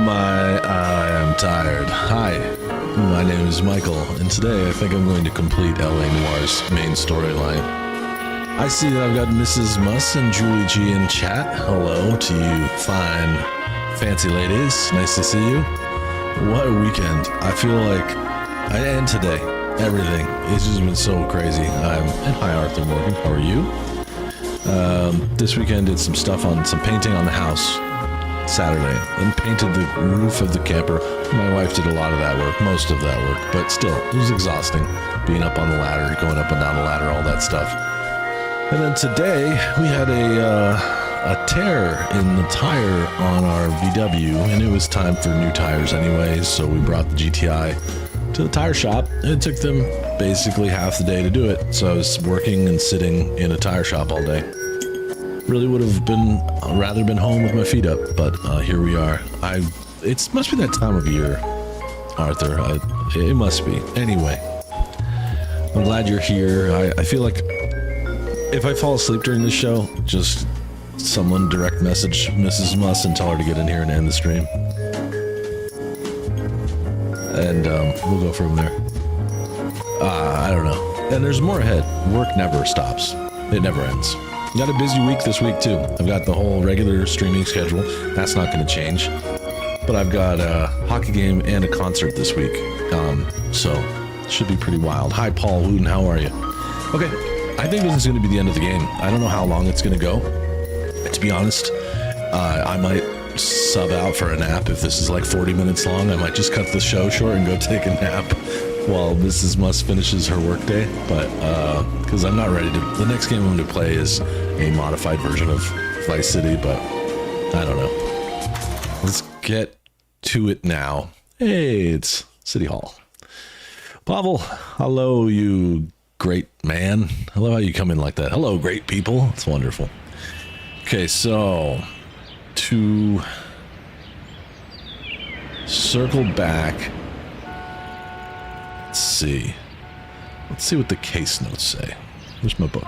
I am tired. Hi, my name is Michael, and today I think I'm going to complete LA Noire's main storyline. I see that I've got Mrs. Muss and Julie G in chat. Hello to you fine, fancy ladies. Nice to see you. What a weekend. I feel like I end today. Everything. It's just been so crazy. And hi Arthur Morgan, how are you? This weekend did some stuff on some painting on the house Saturday and painted the roof of the camper. My wife did a lot of that work, most of that work, but still, it was exhausting being up on the ladder, going up and down the ladder, all that stuff. And then today we had a tear in the tire on our VW, and it was time for new tires anyways, so we brought the GTI to the tire shop. It took them basically half the day to do it, so I was working and sitting in a tire shop all day. Really would have rather been home with my feet up, but here we are. It must be that time of year, Arthur. It must be. Anyway, I'm glad you're here. I feel like if I fall asleep during this show, just someone direct message Mrs. Muss and tell her to get in here and end the stream. And we'll go from there. I don't know. And there's more ahead. Work never stops. It never ends. Got a busy week this week too. I've got the whole regular streaming schedule. That's not going to change. But I've got a hockey game and a concert this week. So it should be pretty wild. Hi Paul Wooten, how are you? Okay, I think this is going to be the end of the game. I don't know how long it's going to go. To be honest, I might sub out for a nap. If this is like 40 minutes long, I might just cut the show short and go take a nap while Mrs. Muss finishes her workday. But because I'm not ready to. The next game I'm going to play is a modified version of Vice City, but I don't know. Let's get to it now. Hey, it's City Hall. Pavel, hello, you great man. I love how you come in like that. Hello, great people. It's wonderful. Okay, so to circle back, let's see what the case notes say. Where's my book?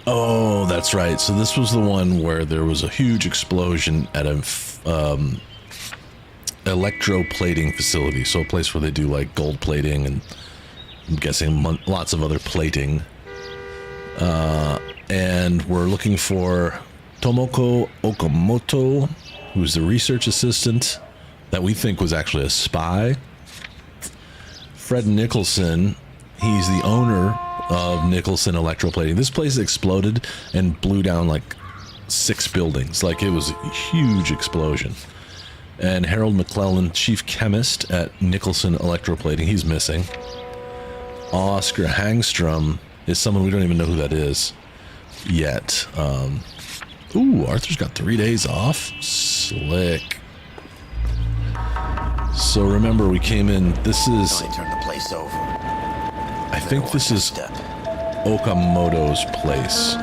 Oh, that's right. So this was the one where there was a huge explosion at a electroplating facility. So a place where they do like gold plating and I'm guessing lots of other plating. And we're looking for Tomoko Okamoto, who's the research assistant that we think was actually a spy. Fred Nicholson, he's the owner of Nicholson Electroplating. This place exploded and blew down like 6 buildings. Like it was a huge explosion. And Harold McClellan, chief chemist at Nicholson Electroplating, he's missing. Oscar Hangstrom is someone we don't even know who that is yet. Ooh, Arthur's got 3 days off. Slick. So remember, we came in. This is. Turn the place over. I think this is Okamoto's place.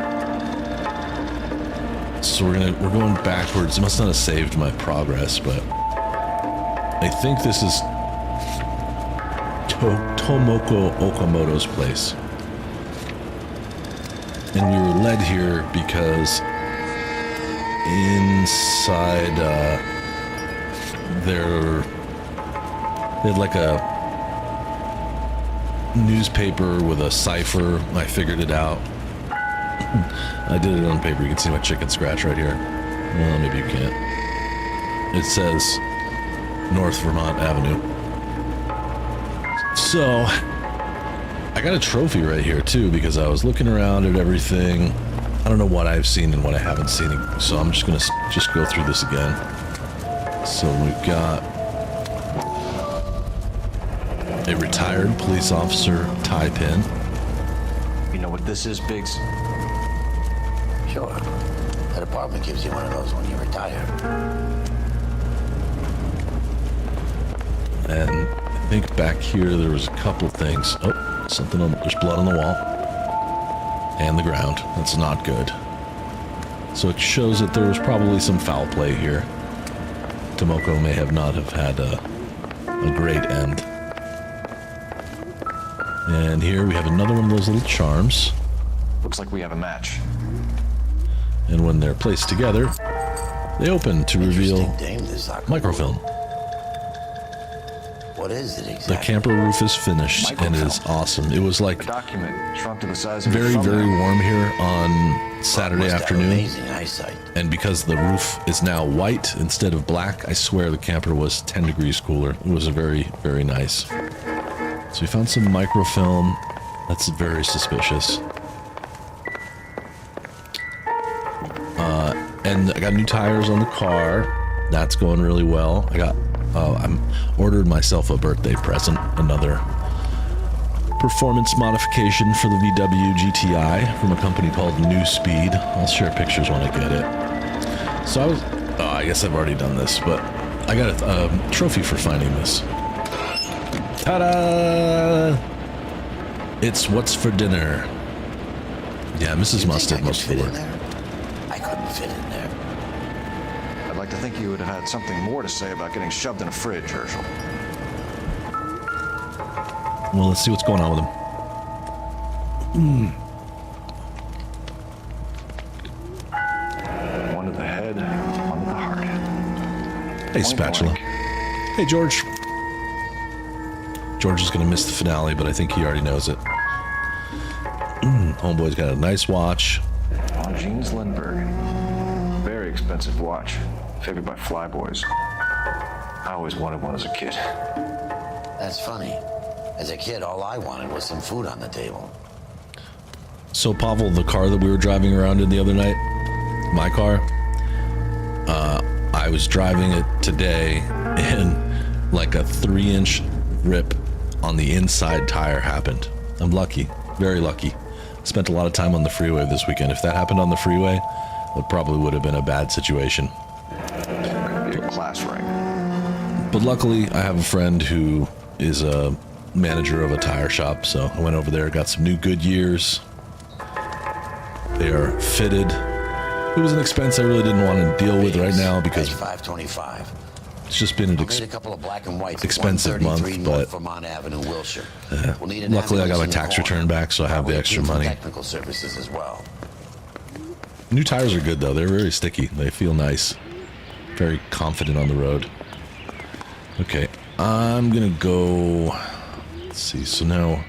So we're going backwards. It must not have saved my progress, but I think this is Tomoko Okamoto's place. And we were led here because inside they had like a newspaper with a cipher. I figured it out. I did it on paper. You can see my chicken scratch right here. Well, maybe you can't. It says North Vermont Avenue. So I got a trophy right here too because I was looking around at everything. I don't know what I've seen and what I haven't seen, so I'm just gonna go through this again. So we've got a retired police officer tie pin. You know what this is, Biggs? Sure. That apartment gives you one of those when you retire. And I think back here there was a couple things. Oh, something on. There's blood on the wall and the ground. That's not good. So it shows that there was probably some foul play here. Tomoko may not have had a great end. And here we have another one of those little charms. Looks like we have a match. and when they're placed together, they open to reveal microfilm. What is it exactly? The camper roof is finished and is awesome. It was like very, very warm here on Saturday afternoon. Amazing eyesight. And because the roof is now white instead of black, I swear the camper was 10 degrees cooler. It was a very, very nice. So we found some microfilm. That's very suspicious. And I got new tires on the car. That's going really well. I'm ordered myself a birthday present, another performance modification for the VW GTI from a company called New Speed. I'll share pictures when I get it. So I guess I've already done this, but I got a trophy for finding this. Ta-da! It's what's for dinner. Yeah, Mrs. Mustard must fit in there. I couldn't fit in there. I'd like to think you would have had something more to say about getting shoved in a fridge, Herschel. Well, let's see what's going on with him. One to the head, one to the heart. Hey, Spatula. Hey, George. George is going to miss the finale, but I think he already knows it. Homeboy's got a nice watch. Jeans Lindbergh. Very expensive watch. Favored by flyboys. I always wanted one as a kid. That's funny. As a kid, all I wanted was some food on the table. So, Pavel, the car that we were driving around in the other night, my car, I was driving it today, and like a 3-inch rip on the inside tire happened. I'm lucky, very lucky. Spent a lot of time on the freeway this weekend. If that happened on the freeway, it probably would have been a bad situation. Could be a class ring. But luckily, I have a friend who is a manager of a tire shop, so I went over there, got some new Goodyears. They are fitted. It was an expense I really didn't want to deal with right now because $5.25. it's just been an A couple of black and whites expensive month, but Vermont Avenue, Wilshire. We'll need an luckily I got my ambulance in the tax corner. return back, so I have the extra money. Technical services as well. New tires are good though. They're very sticky. They feel nice. Very confident on the road. Okay, I'm gonna go. Let's see. So now,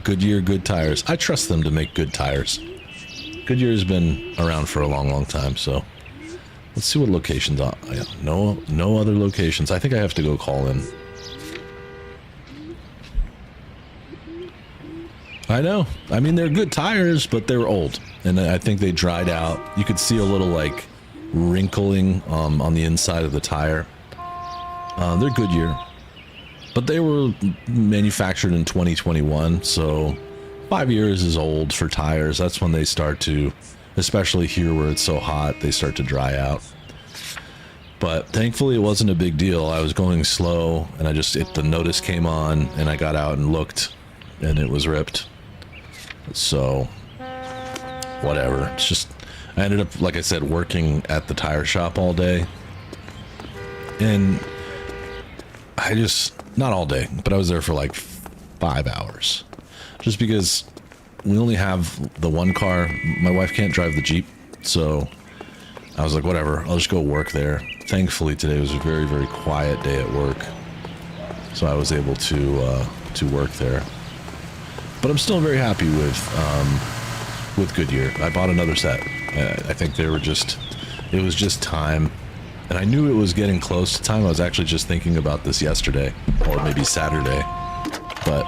Goodyear, good tires. I trust them to make good tires. Goodyear has been around for a long, long time. So let's see what locations. No other locations. I think I have to go call in. I know. I mean, they're good tires, but they're old, and I think they dried out. You could see a little like wrinkling on the inside of the tire. They're Goodyear, but they were manufactured in 2021, so 5 years is old for tires. That's when they start to, especially here where it's so hot, they start to dry out. But thankfully, it wasn't a big deal. I was going slow, and the notice came on, and I got out and looked, and it was ripped. So, whatever. It's just, I ended up, like I said, working at the tire shop all day. And not all day, but I was there for like 5 hours. Just because we only have the one car. My wife can't drive the Jeep, so I was like, whatever, I'll just go work there. Thankfully, today was a very, very quiet day at work, so I was able to work there. But I'm still very happy with Goodyear. I bought another set. I think it was just time. And I knew it was getting close to time. I was actually just thinking about this yesterday, or maybe Saturday. But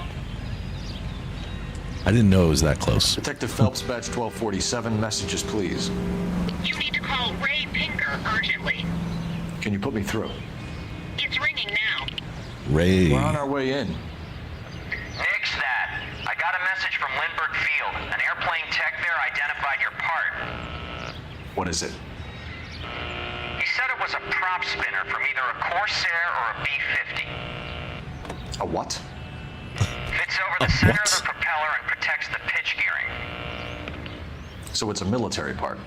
I didn't know it was that close. Detective Phelps, badge 1247, messages please. You need to call Ray Pinker urgently. Can you put me through? It's ringing now. Ray. We're on our way in. Nix that. I got a message from Lindbergh Field. An airplane tech there identified your part. What is it? He said it was a prop spinner from either a Corsair or a B-50. A what? Fits over the center of the propeller and protects the pitch gearing. So it's a military part.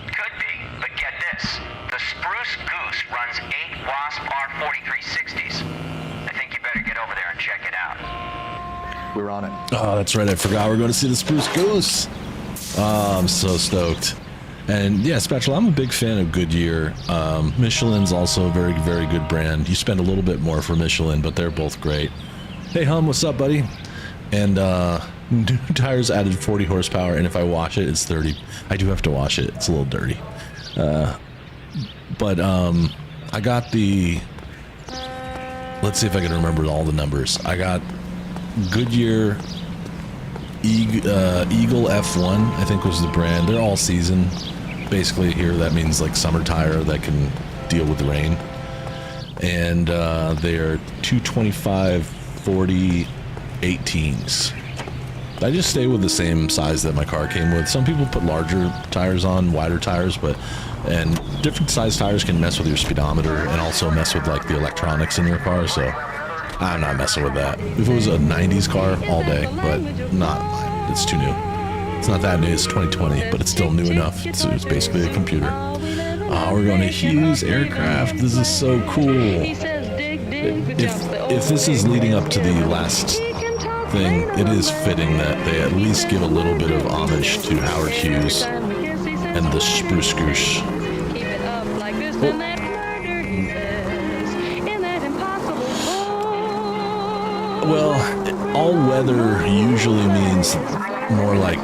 Could be, but get this. The Spruce Goose runs 8 Wasp R-4360s. I think you better get over there and check it out. We're on it. Oh, that's right. I forgot we're going to see the Spruce Goose. I'm so stoked. And yeah, Spatula, I'm a big fan of Goodyear. Michelin's also a very, very good brand. You spend a little bit more for Michelin, but they're both great. Hey, Hum, what's up, buddy? And new tires added 40 horsepower, and if I wash it, it's 30. I do have to wash it. It's a little dirty. But I got the... Let's see if I can remember all the numbers. I got Goodyear Eagle F1, I think was the brand. They're all season. Basically here, that means like summer tire that can deal with the rain. And they're 225/40 18s. I just stay with the same size that my car came with. Some people put larger tires on, wider tires, and different size tires can mess with your speedometer and also mess with like the electronics in your car, so I'm not messing with that. If it was a 90s car, all day, but not mine. It's too new. It's not that new, it's 2020, but it's still new enough. It's basically a computer. We're going to Hughes Aircraft. This is so cool. If this is leading up to the last thing, it is fitting that they at least give a little bit of homage to Howard Hughes and the Spruce Goose. Well, all weather usually means more like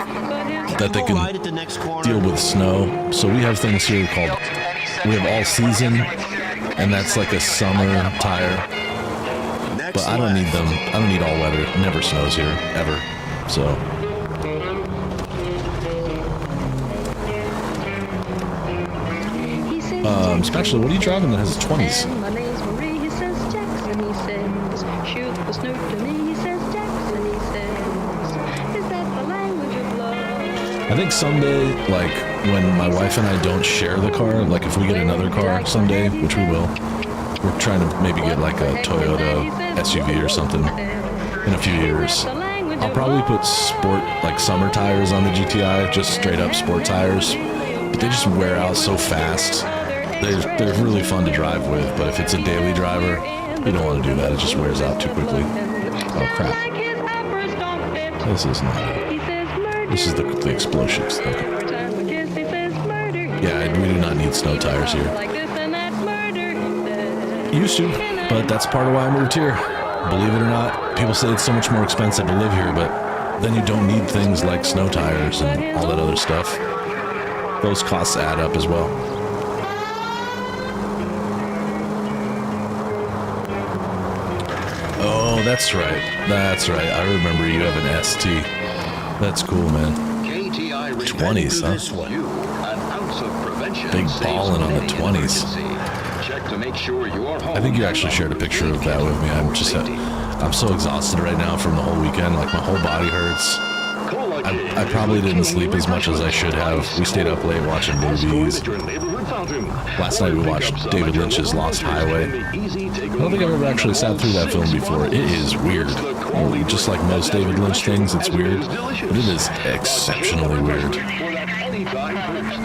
that they can deal with snow. So we have things here called, we have all season, and that's like a summer tire. But I don't need them. I don't need all weather. It never snows here, ever. So. Especially, what are you driving that has 20s? My name's Marie, he says Jackson, he says. Shoot the snoot to me, he says Jackson, he says. Is that the language of love? I think someday, like, when my wife and I don't share the car, like if we get another car someday, which we will, we're trying to maybe get like a Toyota SUV or something in a few years. I'll probably put sport, like summer tires on the GTI, just straight up sport tires. But they just wear out so fast. They're really fun to drive with, but if it's a daily driver, you don't want to do that. It just wears out too quickly. Oh crap. This is not it. This is the explosives. Okay. Yeah, we do not need snow tires here. Used to, but that's part of why I moved here. Believe it or not, people say it's so much more expensive to live here, but then you don't need things like snow tires and all that other stuff. Those costs add up as well. Oh, that's right. That's right. I remember you have an ST. That's cool, man. 20s, huh? Big ballin' on the 20s. I think you actually shared a picture of that with me. I'm so exhausted right now from the whole weekend. Like, my whole body hurts. I probably didn't sleep as much as I should have. We stayed up late watching movies. Last night we watched David Lynch's Lost Highway. I don't think I've ever actually sat through that film before. It is weird. Just like most David Lynch things, it's weird. But it is exceptionally weird.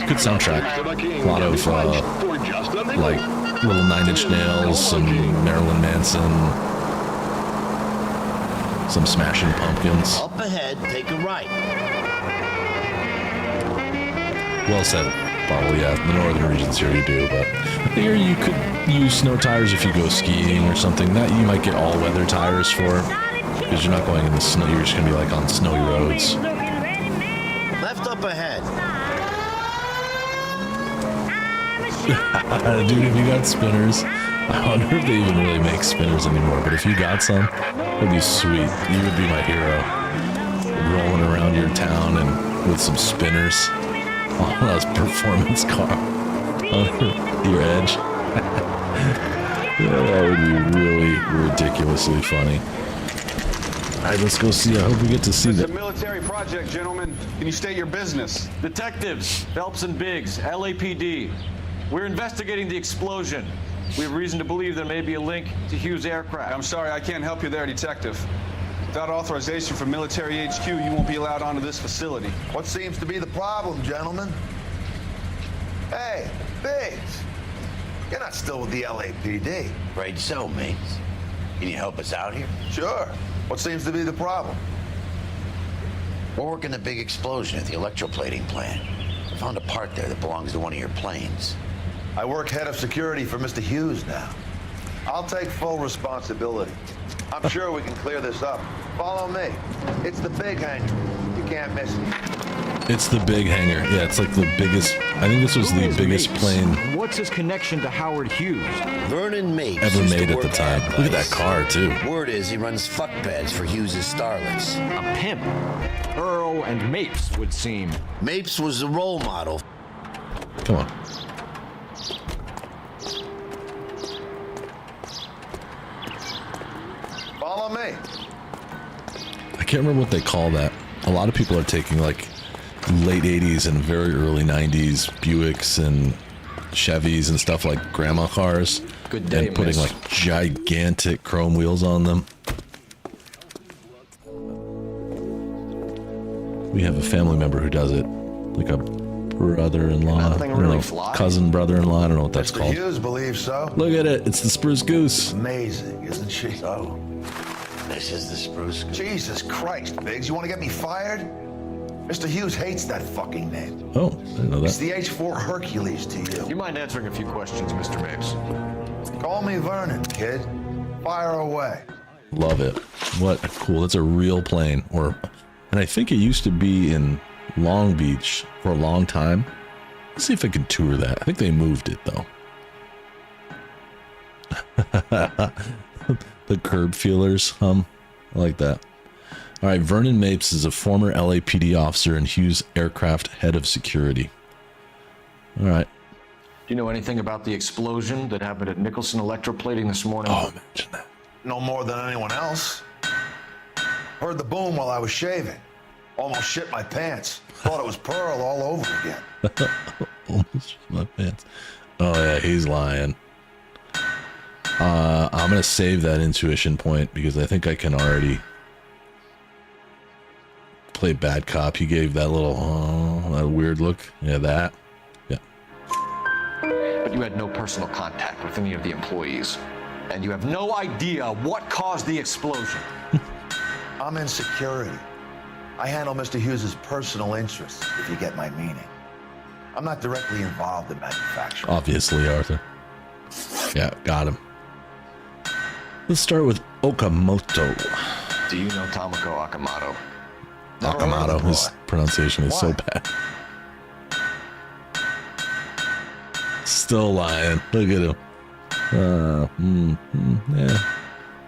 Good soundtrack. A lot of, like, little 9 Inch Nails, some Marilyn Manson, some Smashing Pumpkins. Up ahead, take a right. Well said, Paul. Yeah, the northern regions here you do, but here you could use snow tires if you go skiing or something. That you might get all-weather tires for, because you're not going in the snow. You're just gonna be like on snowy roads. Left up ahead. Dude, if you got spinners, I wonder if they even really make spinners anymore. But if you got some, it'd be sweet. You would be my hero. Rolling around your town and with some spinners on a performance car on your edge. That would be really ridiculously funny. All right, let's go see. I hope we get to see that. It's a military project, gentlemen. Can you state your business? Detectives, Phelps and Biggs, LAPD. We're investigating the explosion. We have reason to believe there may be a link to Hughes Aircraft. I'm sorry, I can't help you there, Detective. Without authorization from Military HQ, you won't be allowed onto this facility. What seems to be the problem, gentlemen? Hey, Biggs, you're not still with the LAPD. Afraid so, mates. Can you help us out here? Sure. What seems to be the problem? We're working the big explosion at the electroplating plant. I found a part there that belongs to one of your planes. I work head of security for Mr. Hughes now. I'll take full responsibility. I'm sure we can clear this up. Follow me. It's the big hangar. You can't miss it. It's the big hangar. Yeah, it's like the biggest. I think this was Who the is biggest Mapes? plane And what's his connection to Howard Hughes? Vernon Mapes ever used to made at the work time. at Look at that Vice. car, too. Word is he runs fuck beds for Hughes' starlets. A pimp. Earl and Mapes would seem. Mapes was the role model. Come on. Follow me. I can't remember what they call that. A lot of people are taking like late 80s and very early 90s Buicks and Chevys and stuff like grandma cars. Good day, and putting miss. like gigantic chrome wheels on them. We have a family member who does it. Like a brother-in-law. That I thing don't really know, fly? cousin, brother-in-law. I don't know what that's Mr. called. Hughes believes so. Look at it. It's the Spruce Goose. Amazing, isn't she? So, this is the spruce goose. Jesus Christ, Biggs, you want to get me fired? Mr. Hughes hates that fucking name. Oh, I didn't know It's that. the H4 Hercules to you. You mind answering a few questions, Mr. Mapes? Call me Vernon, kid. Fire away. Love it. What a cool. That's a real plane. And I think it used to be in Long Beach for a long time. Let's see if I can tour that. I think they moved it though. The curb feelers hum. I like that. All right, Vernon Mapes is a former LAPD officer and Hughes Aircraft head of security. All right. Do you know anything about the explosion that happened at Nicholson Electroplating this morning? Oh, imagine that. No more than anyone else. Heard the boom while I was shaving. Almost shit my pants. Thought it was Pearl all over again. Almost my pants. Oh yeah, he's lying. I'm gonna save that intuition point because I think I can already play bad cop. He gave that little that weird look. Yeah, that. Yeah. But you had no personal contact with any of the employees. And you have no idea what caused the explosion. I'm in security. I handle Mr. Hughes' personal interests, if you get my meaning. I'm not directly involved in manufacturing. Obviously, Arthur. Yeah, got him. Let's start with Okamoto. Do you know Tomoko Akamoto? Nakamoto. His pronunciation is so Why? bad. Still lying. Look at him. Yeah.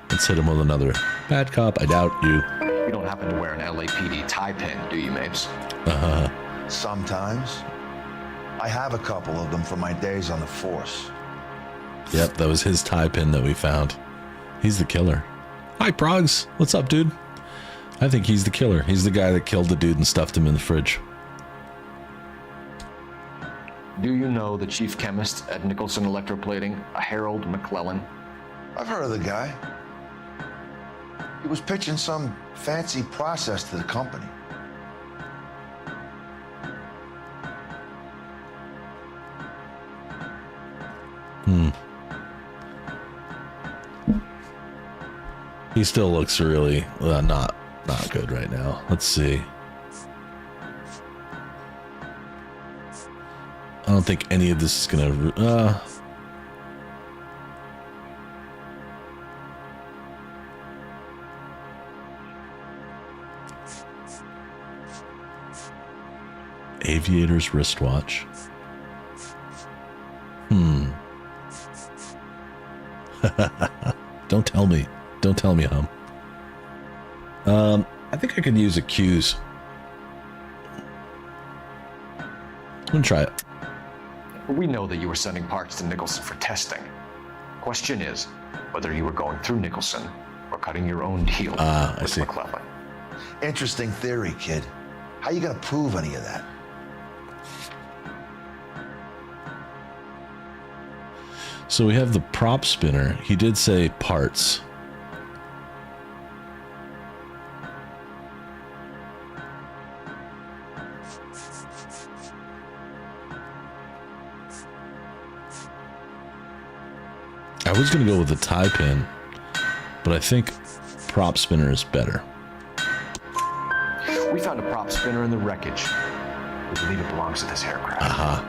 Let's hit him with another bad cop. I doubt you. You don't happen to wear an LAPD tie pin, do you, Mapes? Sometimes. I have a couple of them from my days on the force. Yep, that was his tie pin that we found. He's the killer. Hi, Progs. What's up, dude? I think he's the killer. He's the guy that killed the dude and stuffed him in the fridge. Do you know the chief chemist at Nicholson Electroplating, a Harold McClellan? I've heard of the guy. He was pitching some fancy process to the company. He still looks really not good right now. Let's see. I don't think any of this is gonna. Aviator's wristwatch. Don't tell me. Don't tell me, Hum. I think I could use a Q's. I'm gonna try it. We know that you were sending parts to Nicholson for testing. Question is whether you were going through Nicholson or cutting your own deal I with see. McClellan. Interesting theory, kid. How you gonna prove any of that? So we have the prop spinner. He did say parts. I was going to go with the tie pin, but I think prop spinner is better. We found a prop spinner in the wreckage. We believe it belongs to this aircraft.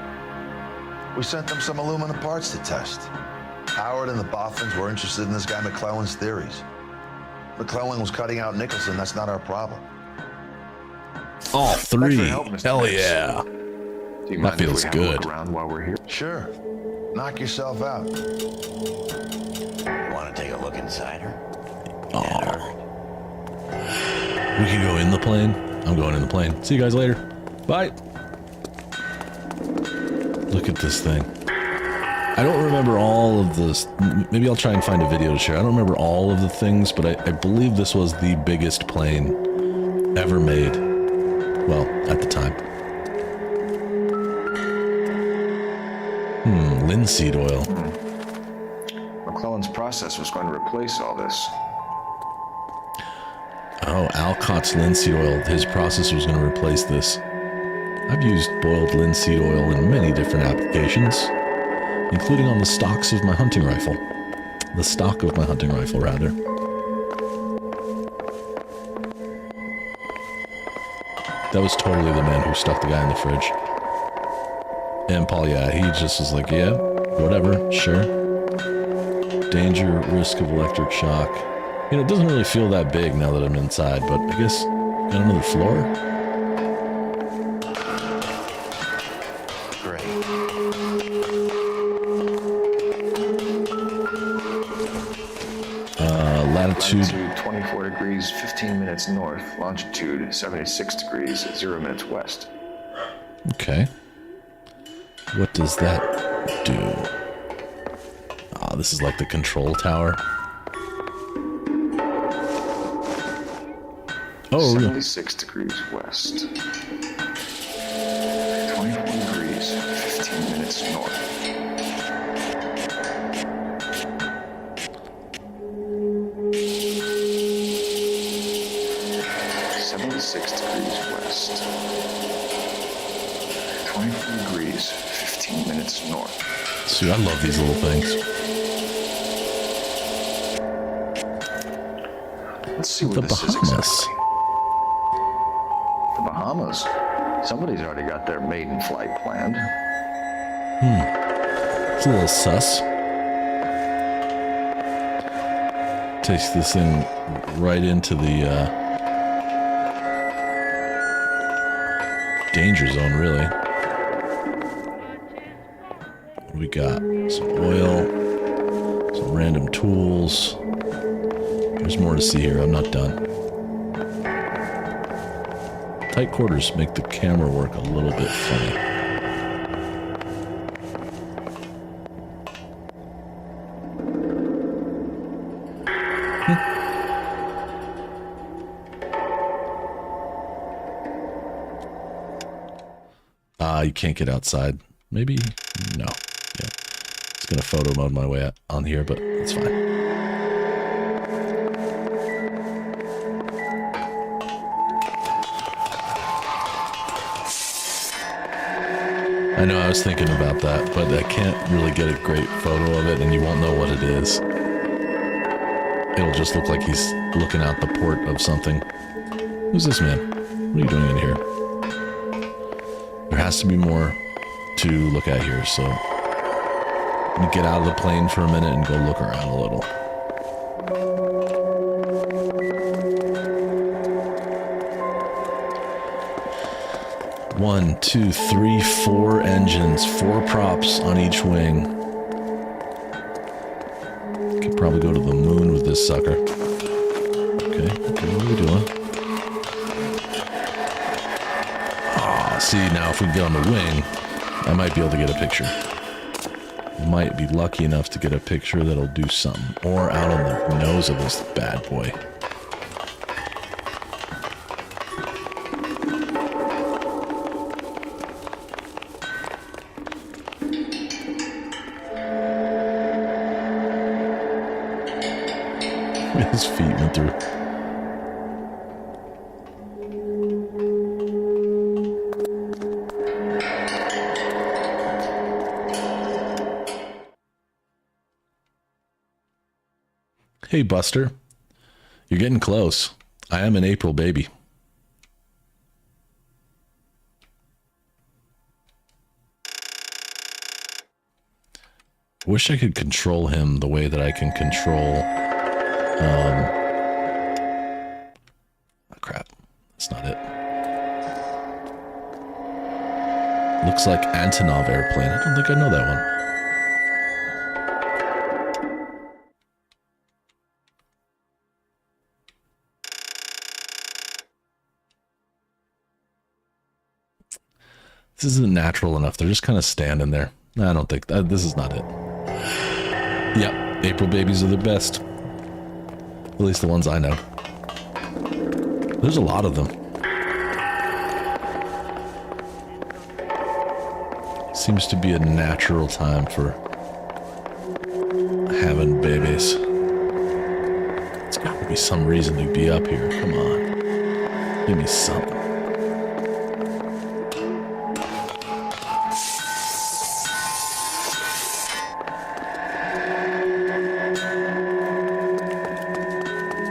We sent them some aluminum parts to test. Howard and the Boffins were interested in this guy McClellan's theories. McClellan was cutting out Nicholson. That's not our problem. All three. help, Mr. Hell Hicks. yeah. Do you That mind if feels we have a look good. around while we're here? Sure. Knock yourself out. Want to take a look inside her? We can go in the plane. I'm going in the plane. See you guys later. Bye. Look at this thing. I don't remember all of this. Maybe I'll try and find a video to share. I don't remember all of the things, but I believe this was the biggest plane ever made. Well, at the time. Linseed oil. McClellan's process was going to replace all this. Oh, Alcott's linseed oil. His process was going to replace this. I've used boiled linseed oil in many different applications, including on the stocks of my hunting rifle. The stock of my hunting rifle, rather. That was totally the man who stuck the guy in the fridge. And Paul, yeah, he just was like, yeah, whatever, sure. Danger, risk of electric shock. You know, it doesn't really feel that big now that I'm inside, but I guess, got another floor? Great. Latitude. Latitude 24 degrees, 15 minutes north. Longitude 76 degrees, 0 minutes west. Okay. What does that do? Ah, this is like the control tower. Oh, really? 76 degrees west. 24 degrees, 15 minutes north. West. 24 degrees, 15 minutes north. See, I love these little things. Let's see what The this is Bahamas. exactly. The Bahamas. Somebody's already got their maiden flight planned. It's a little sus. Takes this thing right into the danger zone, really. What do we got? Some oil, some random tools. There's more to see here. I'm not done. Tight quarters make the camera work a little bit funny. You can't get outside. Maybe? No. Yeah. It's gonna photo mode my way on here, but it's fine. I know, I was thinking about that, but I can't really get a great photo of it, and you won't know what it is. It'll just look like he's looking out the port of something. Who's this man? What are you doing in here? There has to be more to look at here, so I'm gonna get out of the plane for a minute and go look around a little. One, two, three, 4 engines, 4 props on each wing. Could probably go to the moon with this sucker. Okay, what are we doing? See, now if we get on the wing, I might be able to get a picture. Might be lucky enough to get a picture that'll do something. Or out on the nose of this bad boy. His feet went through. Hey, Buster. You're getting close. I am an April baby. I wish I could control him the way that I can control... oh, crap. That's not it. Looks like Antonov airplane. I don't think I know that one. This isn't natural enough. They're just kind of standing there. I don't think this is not it. Yep, April babies are the best. At least the ones I know. There's a lot of them. Seems to be a natural time for having babies. There's got to be some reason to be up here. Come on. Give me something.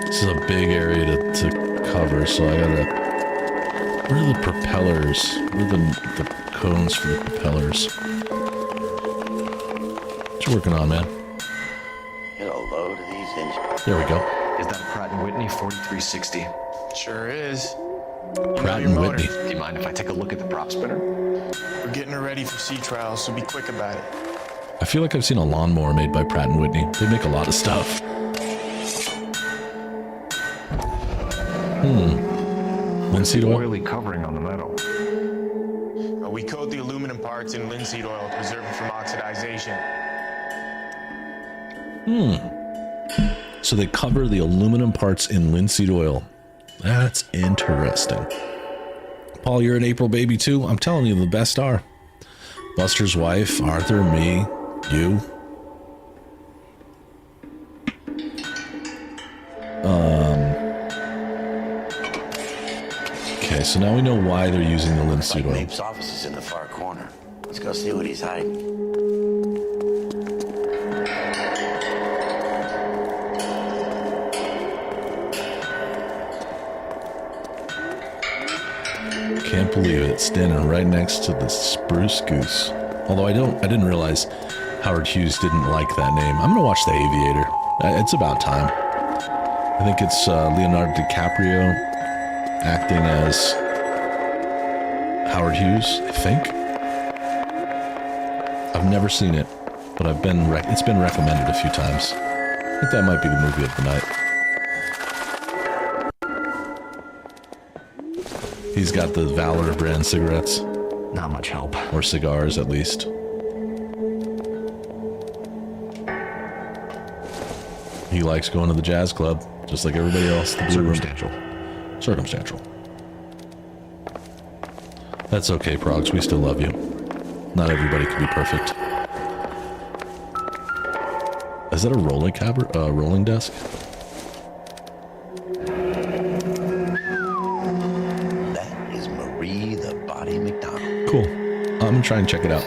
This is a big area to cover, so I gotta... Where are the propellers? Where are the cones for the propellers? What you working on, man? Get a load of these engines. There we go. Is that Pratt & Whitney 4360? Sure is. Pratt & Whitney. Do you mind if I take a look at the prop spinner? We're getting her ready for sea trials, so be quick about it. I feel like I've seen a lawnmower made by Pratt & Whitney. They make a lot of stuff. Linseed oil? Oily covering on the metal. We coat the aluminum parts in linseed oil to preserve it from oxidization. So they cover the aluminum parts in linseed oil. That's interesting. Paul, you're an April baby too? I'm telling you, the best are. Buster's wife, Arthur, me, you. Okay, so now we know why they're using the linseed oil. Nape's office is in the far corner. Let's go see what he's hiding. Can't believe it. It's standing right next to the Spruce Goose. Although I didn't realize Howard Hughes didn't like that name. I'm gonna watch The Aviator. It's about time. I think it's Leonardo DiCaprio acting as Howard Hughes, I think. I've never seen it, but it's been recommended a few times. I think that might be the movie of the night. He's got the Valor brand cigarettes. Not much help. Or cigars, at least. He likes going to the jazz club, just like everybody else. The Blue Room. Circumstantial. That's okay, Progs. We still love you. Not everybody can be perfect. Is that a rolling desk? That is Marie the Body McDonald. Cool. I'm gonna try and check it out.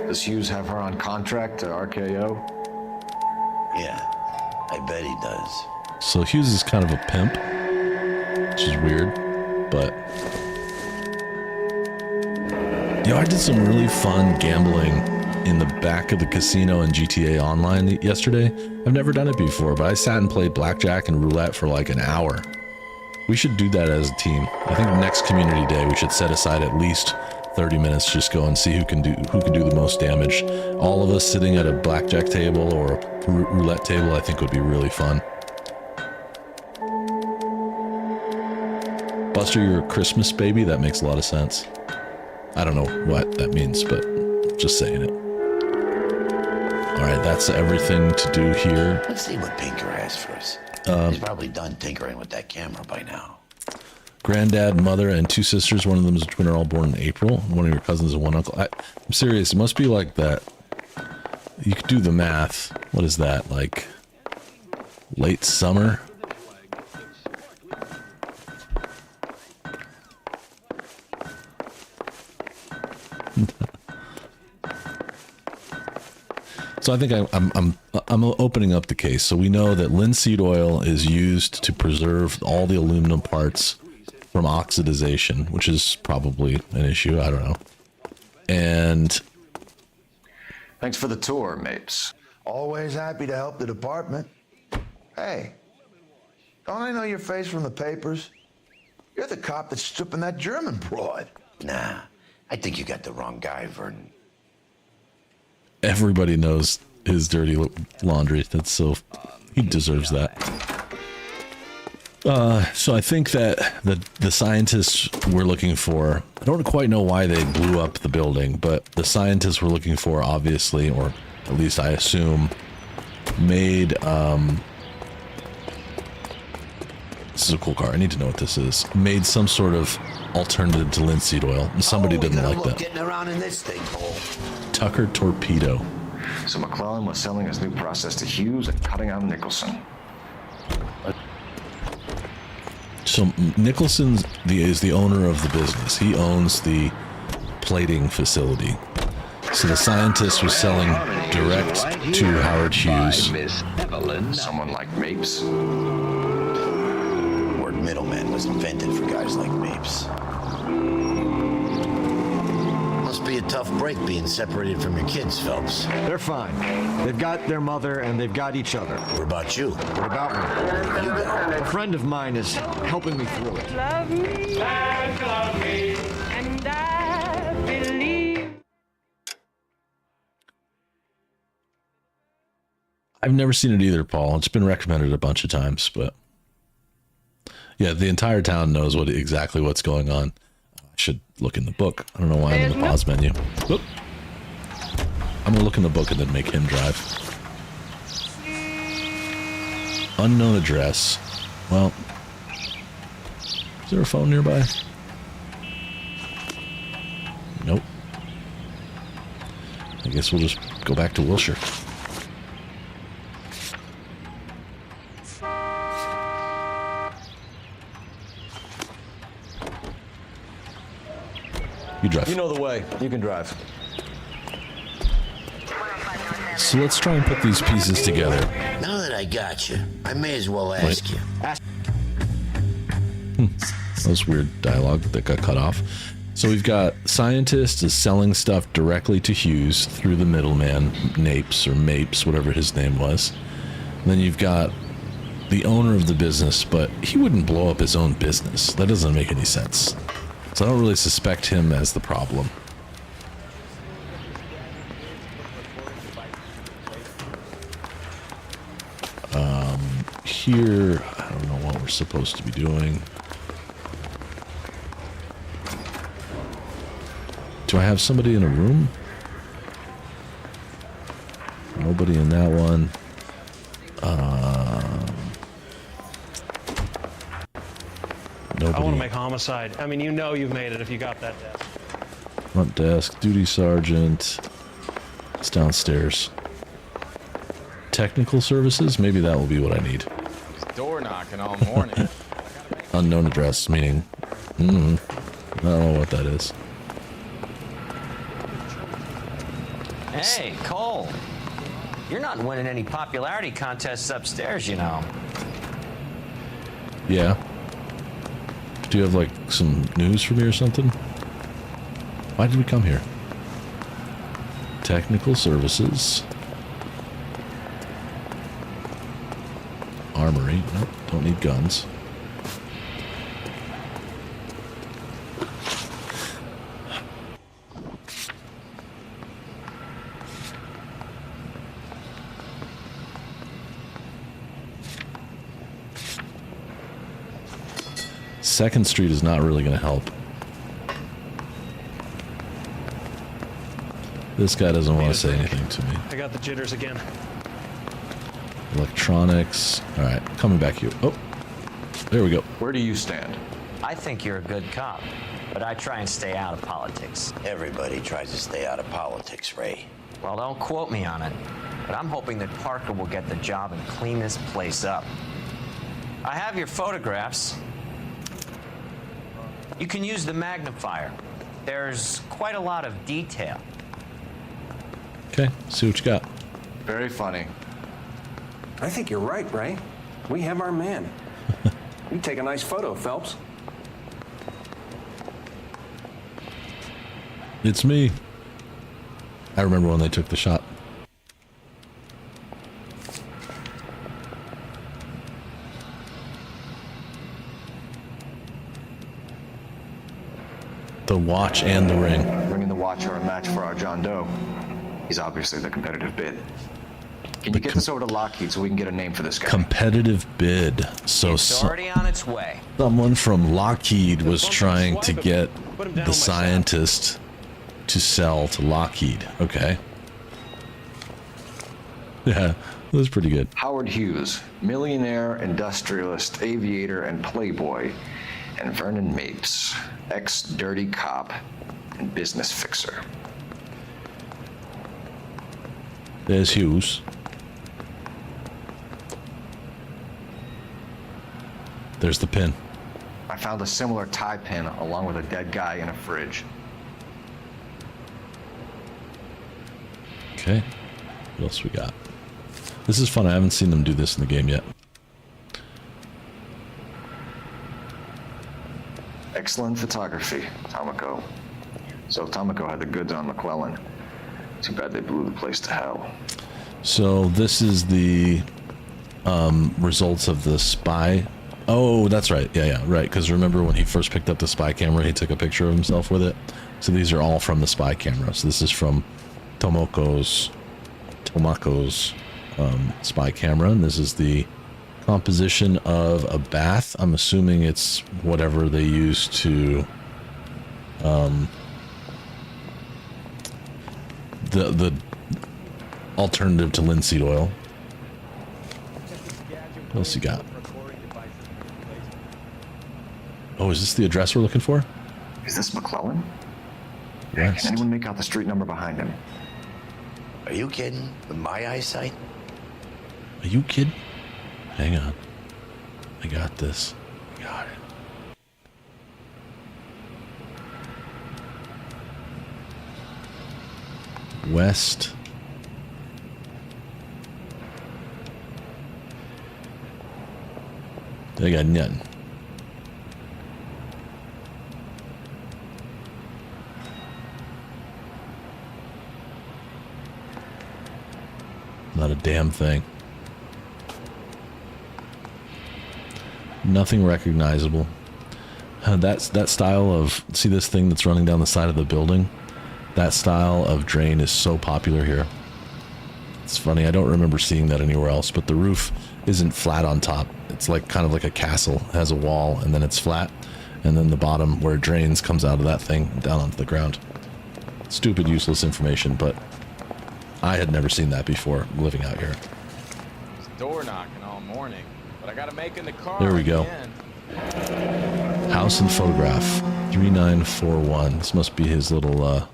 Does Hughes have her on contract to RKO? Yeah, I bet he does. So Hughes is kind of a pimp, which is weird, but... Yo, I did some really fun gambling in the back of the casino in GTA Online yesterday. I've never done it before, but I sat and played blackjack and roulette for like an hour. We should do that as a team. I think next community day we should set aside at least 30 minutes, just go and see who can do the most damage. All of us sitting at a blackjack table or a roulette table, I think would be really fun. Buster, you're a Christmas baby? That makes a lot of sense. I don't know what that means, but just saying it. Alright, that's everything to do here. Let's see what Pinker has for us. He's probably done tinkering with that camera by now. Granddad, mother, and two sisters. One of them is a twin, are all born in April. One of your cousins and one uncle. I'm serious, it must be like that. You could do the math. What is that, like late summer? So I think I'm opening up the case. So we know that linseed oil is used to preserve all the aluminum parts from oxidization, which is probably an issue. I don't know. And Thanks for the tour, Mapes. Always happy to help the department. Hey, don't I know your face from the papers? You're the cop that's stripping that German broad. Nah, I think you got the wrong guy, Vernon. Everybody knows his dirty laundry. That's so... He deserves that. So I think that the scientists we're looking for... I don't quite know why they blew up the building, but the scientists we're looking for, obviously, or at least I assume, made... This is a cool car. I need to know what this is. Made some sort of alternative to linseed oil. Somebody didn't like that. Getting around in this thing, Paul. Tucker Torpedo. So McClellan was selling his new process to Hughes and cutting out Nicholson. So Nicholson is the owner of the business. He owns the plating facility. So the scientist was selling direct to Howard Hughes. Someone like Mapes. The word middleman was invented for guys like Mapes. Must be a tough break being separated from your kids, Phelps. They're fine. They've got their mother and they've got each other. What about you? What about me? You got? A friend of mine is helping me through it. Love me, and I believe. I've never seen it either, Paul. It's been recommended a bunch of times, but yeah, the entire town knows exactly what's going on. I should look in the book. I don't know why I'm in the pause menu. Oop. I'm gonna look in the book and then make him drive. Unknown address. Well, is there a phone nearby? Nope. I guess we'll just go back to Wilshire. You drive. You know the way. You can drive. So let's try and put these pieces together. Now that I got you, I may as well ask you. That was weird dialogue that got cut off. So we've got scientist is selling stuff directly to Hughes through the middleman, Napes or Mapes, whatever his name was. And then you've got the owner of the business, but he wouldn't blow up his own business. That doesn't make any sense. So I don't really suspect him as the problem. Here, I don't know what we're supposed to be doing. Do I have somebody in a room? Nobody in that one. Nobody. I want to make homicide. I mean, you know you've made it if you got that desk. Front desk, duty sergeant. It's downstairs. Technical services? Maybe that will be what I need. Door knocking all morning. Unknown address, meaning... I don't know what that is. Hey, Cole. You're not winning any popularity contests upstairs, you know. Yeah. Do you have, like, some news for me or something? Why did we come here? Technical services. Armory. Nope, don't need guns. Second Street is not really going to help. This guy doesn't want to say anything to me. I got the jitters again. Electronics. All right, coming back here. Oh, there we go. Where do you stand? I think you're a good cop, but I try and stay out of politics. Everybody tries to stay out of politics, Ray. Well, don't quote me on it, but I'm hoping that Parker will get the job and clean this place up. I have your photographs. You can use the magnifier. There's quite a lot of detail. Okay, see what you got. Very funny. I think you're right, Ray. We have our man. You take a nice photo, Phelps. It's me. I remember when they took the shot. The watch and the ring. Ring and the watch are a match for our John Doe. He's obviously the competitive bid. Can you get this over to Lockheed so we can get a name for this guy? Competitive bid. So It's already on its way. someone from Lockheed was trying to get the scientist to sell to Lockheed. Okay. Yeah, that was pretty good. Howard Hughes, millionaire, industrialist, aviator, and playboy. And Vernon Mapes, ex-dirty cop and business fixer. There's Hughes. There's the pin. I found a similar tie pin along with a dead guy in a fridge. Okay. What else we got? This is fun. I haven't seen them do this in the game yet. Excellent photography, Tomoko. So Tomoko had the goods on McClellan. Too bad they blew the place to hell. So this is the results of the spy. Oh, that's right. Yeah, right. Because remember when he first picked up the spy camera, he took a picture of himself with it. So these are all from the spy camera. So this is from Tomako's spy camera, and this is the composition of a bath. I'm assuming it's whatever they use to the alternative to linseed oil. What else you got? Oh, is this the address we're looking for? Is this McClellan? Yes. Can anyone make out the street number behind him? Are you kidding? With my eyesight? Are you kidding? Hang on. I got this. Got it. West. I got nothing. Not a damn thing. Nothing recognizable. That's that style of, see this thing that's running down the side of the building? That style of drain is so popular here. It's funny, I don't remember seeing that anywhere else, but the roof isn't flat on top. It's like kind of like a castle. It has a wall and then it's flat, and then the bottom where it drains comes out of that thing down onto the ground. Stupid, useless information, but I had never seen that before living out here. It's door knocking all morning, but I gotta make in the car. There we go. House and photograph 3941. This must be his little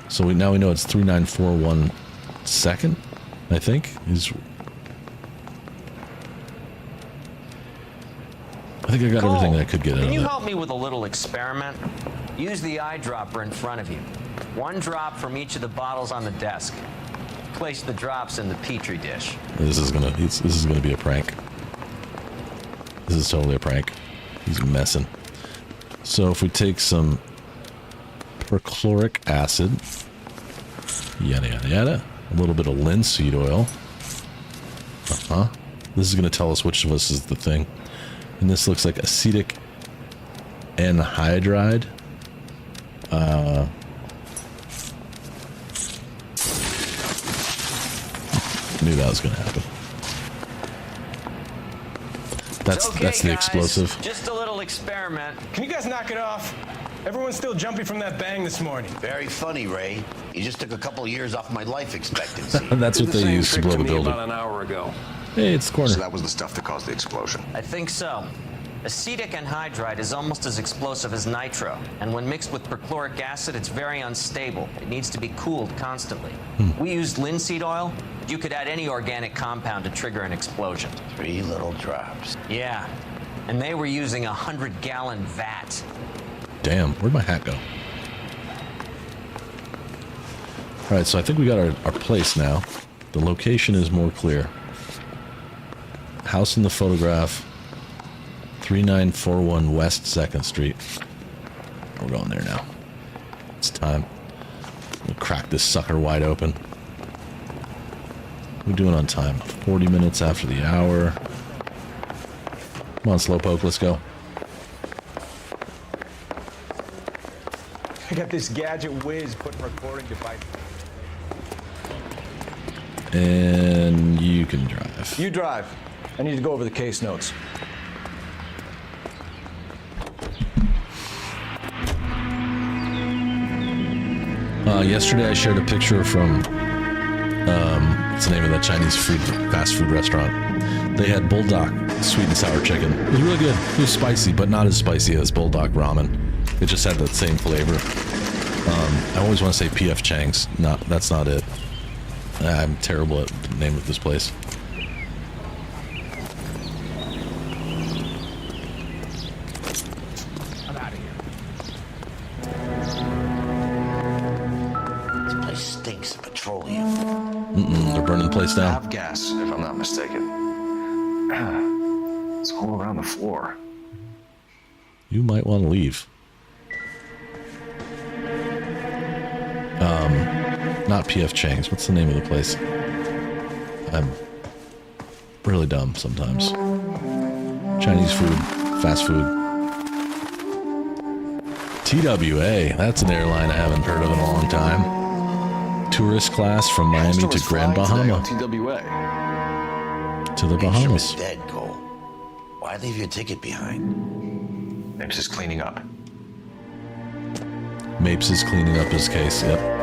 so now we know it's 3941 second, I think. I think I got everything that I could get out of it. Can you help me with a little experiment? Use the eyedropper in front of you. One drop from each of the bottles on the desk. Place the drops in the petri dish. This is gonna be a prank. This is totally a prank. He's messing. So if we take some perchloric acid, yada yada yada, a little bit of linseed oil. This is gonna tell us which of us is the thing. And this looks like acetic anhydride. Knew that was gonna happen. That's Okay, that's the guys. explosive. Just a little experiment. Can you guys knock it off? Everyone's still jumping from that bang this morning. Very funny, Ray. You just took a couple of years off my life expectancy. That's what they use to blow the building. About an hour ago. Hey, it's the corner. So that was the stuff that caused the explosion. I think so. Acetic anhydride is almost as explosive as nitro, and when mixed with perchloric acid, it's very unstable. It needs to be cooled constantly. We used linseed oil, but you could add any organic compound to trigger an explosion. 3 little drops. Yeah, and they were using a 100-gallon vat. Damn, where'd my hat go? Alright, so I think we got our place now. The location is more clear. House in the photograph, 3941 West 2nd Street. We're going there now. It's time. We'll crack this sucker wide open. We're doing on time. 40 minutes after the hour. Come on, Slowpoke, let's go. I got this gadget whiz putting recording device. And you can drive. You drive. I need to go over the case notes. Yesterday I shared a picture from, what's the name of that Chinese fast food restaurant? They had bulldog sweet and sour chicken. It was really good. It was spicy, but not as spicy as bulldog ramen. It just had that same flavor. I always want to say P.F. Chang's. That's not it. I'm terrible at the name of this place. I'm out of here. This place stinks of petroleum. They're burning the place down. Have gas, if I'm not mistaken. It's all around the floor. You might want to leave. Not P.F. Chang's. What's the name of the place? I'm really dumb sometimes. Chinese food, fast food. TWA. That's an airline I haven't heard of in a long time. Tourist class from Miami to Grand Bahama. TWA. To the Bahamas. Dead, Cole. Why leave your ticket behind? Mapes is cleaning up. Mapes is cleaning up his case. Yep.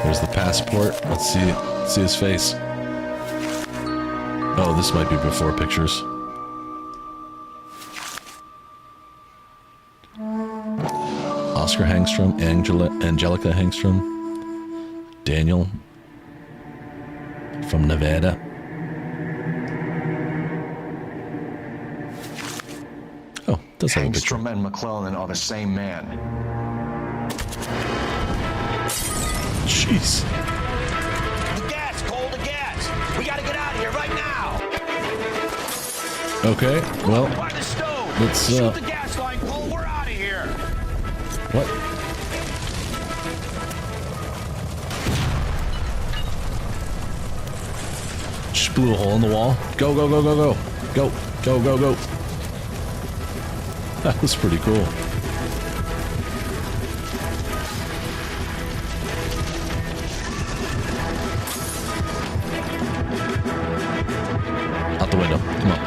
There's the passport. Let's see his face. Oh, this might be before pictures. Oscar Hangstrom, Angelica Hangstrom, Daniel from Nevada. Oh, does have a picture. Hangstrom and McClellan are the same man. Jeez. The gas, Cole, the gas. We gotta get out of here right now. Okay, well, By the stove. let's, Shoot the gas line, Cole. We're out of here. what? Just blew a hole in the wall. Go, go, go, go, go. Go, go, go, go. That was pretty cool. Out the window. Come on.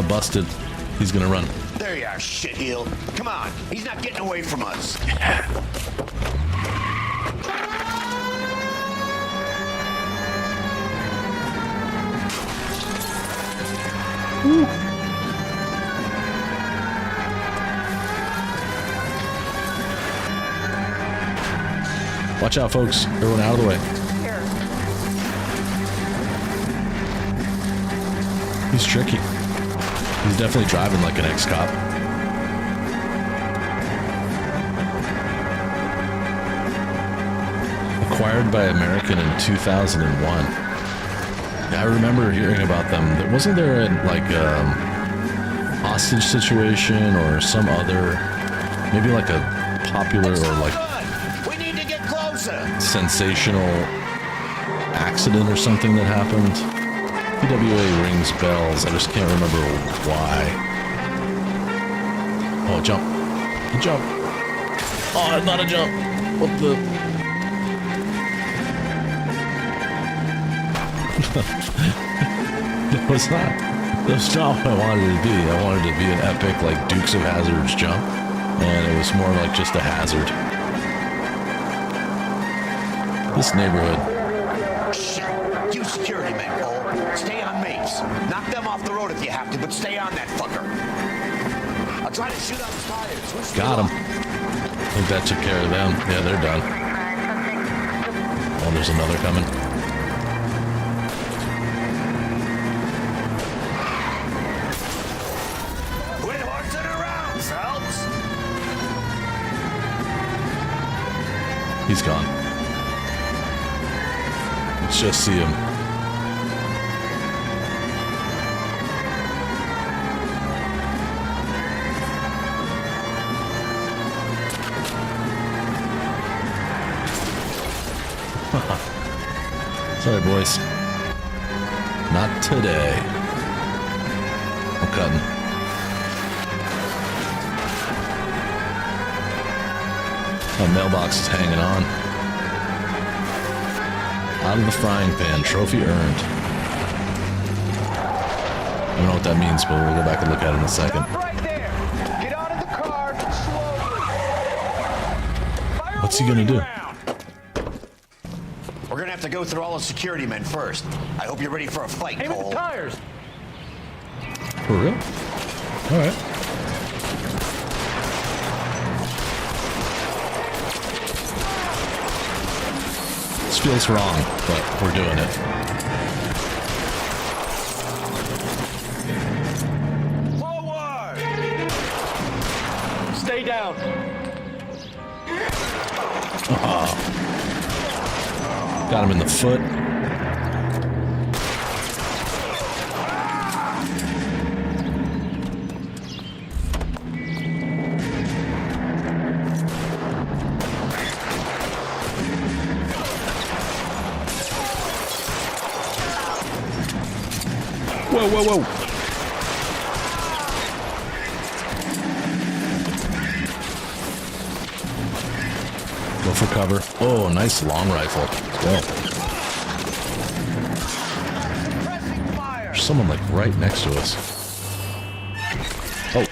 Busted. He's gonna run. There you are, shitheel. Come on. He's not getting away from us. Woo. Watch out, folks. Everyone out of the way. He's tricky. He's definitely driving like an ex-cop. Acquired by American in 2001. I remember hearing about them. Wasn't there like a hostage situation or some other, maybe like a popular or like sensational accident or something that happened? PWA rings bells. I just can't remember why. Oh, jump. Jump. Oh, not a jump. What the? That was not what I wanted it to be. I wanted it to be an epic, like, Dukes of Hazzard's jump. And it was more like just a hazard. This neighborhood. Shit. You security men, Cole. Stay on Mapes. Knock them off the road if you have to, but stay on that fucker. I'll try to shoot out his tires. Got him. I think that took care of them. Yeah, they're done. Oh, there's another coming. Quit horsing around, Phelps. He's gone. Let's just see him. Sorry, boys. Not today. cutting. That mailbox is hanging on. Out of the frying pan, trophy earned. I don't know what that means, but we'll go back and look at it in a second. Right there. Get out of the car slowly. What's he gonna do? We're gonna have to go through all the security men first. I hope you're ready for a fight, Aim at Cole. the tires. For real? All right. This feels wrong, but we're doing it. Forward! Stay down. Got him in the foot. Whoa, whoa, whoa. Go for cover. Oh, nice long rifle. Let's go. There's someone like right next to us. Oh.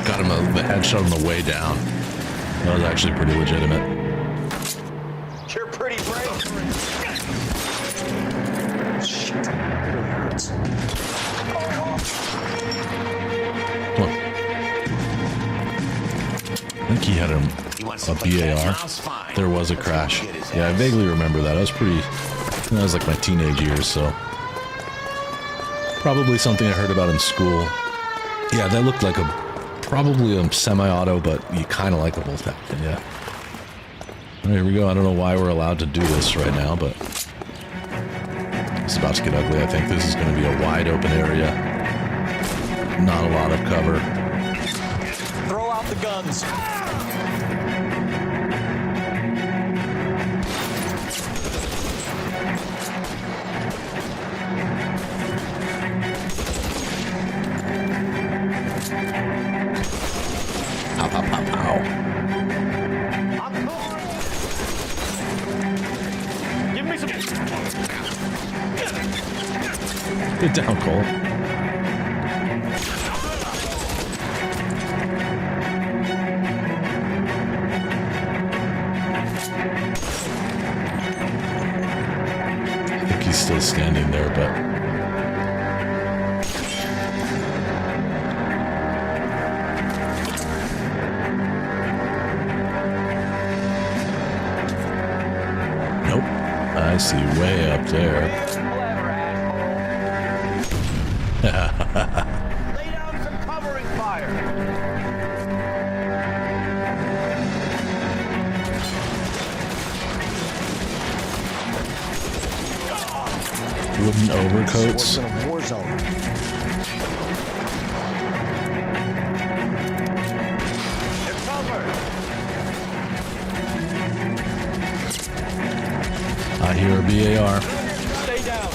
Got him the headshot on the way down. That was actually pretty legitimate. You're pretty brave. Shit, that really hurts. Come on. I think he had a BAR. There was a crash. Yeah, I vaguely remember that. I was that was like my teenage years, so. Probably something I heard about in school. Yeah, that looked like probably a semi-auto, but you kind of like a bolt action, yeah. All right, here we go. I don't know why we're allowed to do this right now, but it's about to get ugly. I think this is going to be a wide open area. Not a lot of cover. Throw out the guns. Pow, pow, pow, pow. Give me some. Get down, Cole. I think he's still standing there, but... Nope. I see way up there. Lay down some covering fire. Wooden overcoats. In a war zone. They're covered. I hear a BAR. Stay down.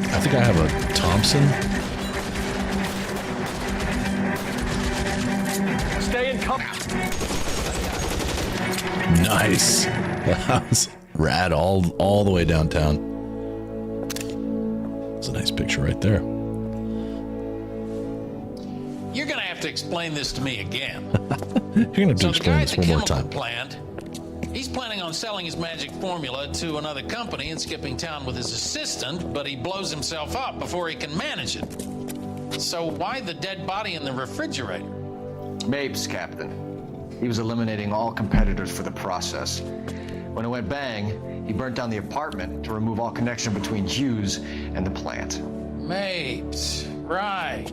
I think I have a Thompson. Stay in cover. Nice. That was rad all the way downtown. It's a nice picture right there. You're gonna have to explain this to me again. You're gonna have to So the explain guy this at the one more chemical time. plant, he's planning on selling his magic formula to another company and skipping town with his assistant, but he blows himself up before he can manage it. So why the dead body in the refrigerator? Mapes, Captain. He was eliminating all competitors for the process. When it went bang, he burnt down the apartment to remove all connection between Hughes and the plant. Mapes, right.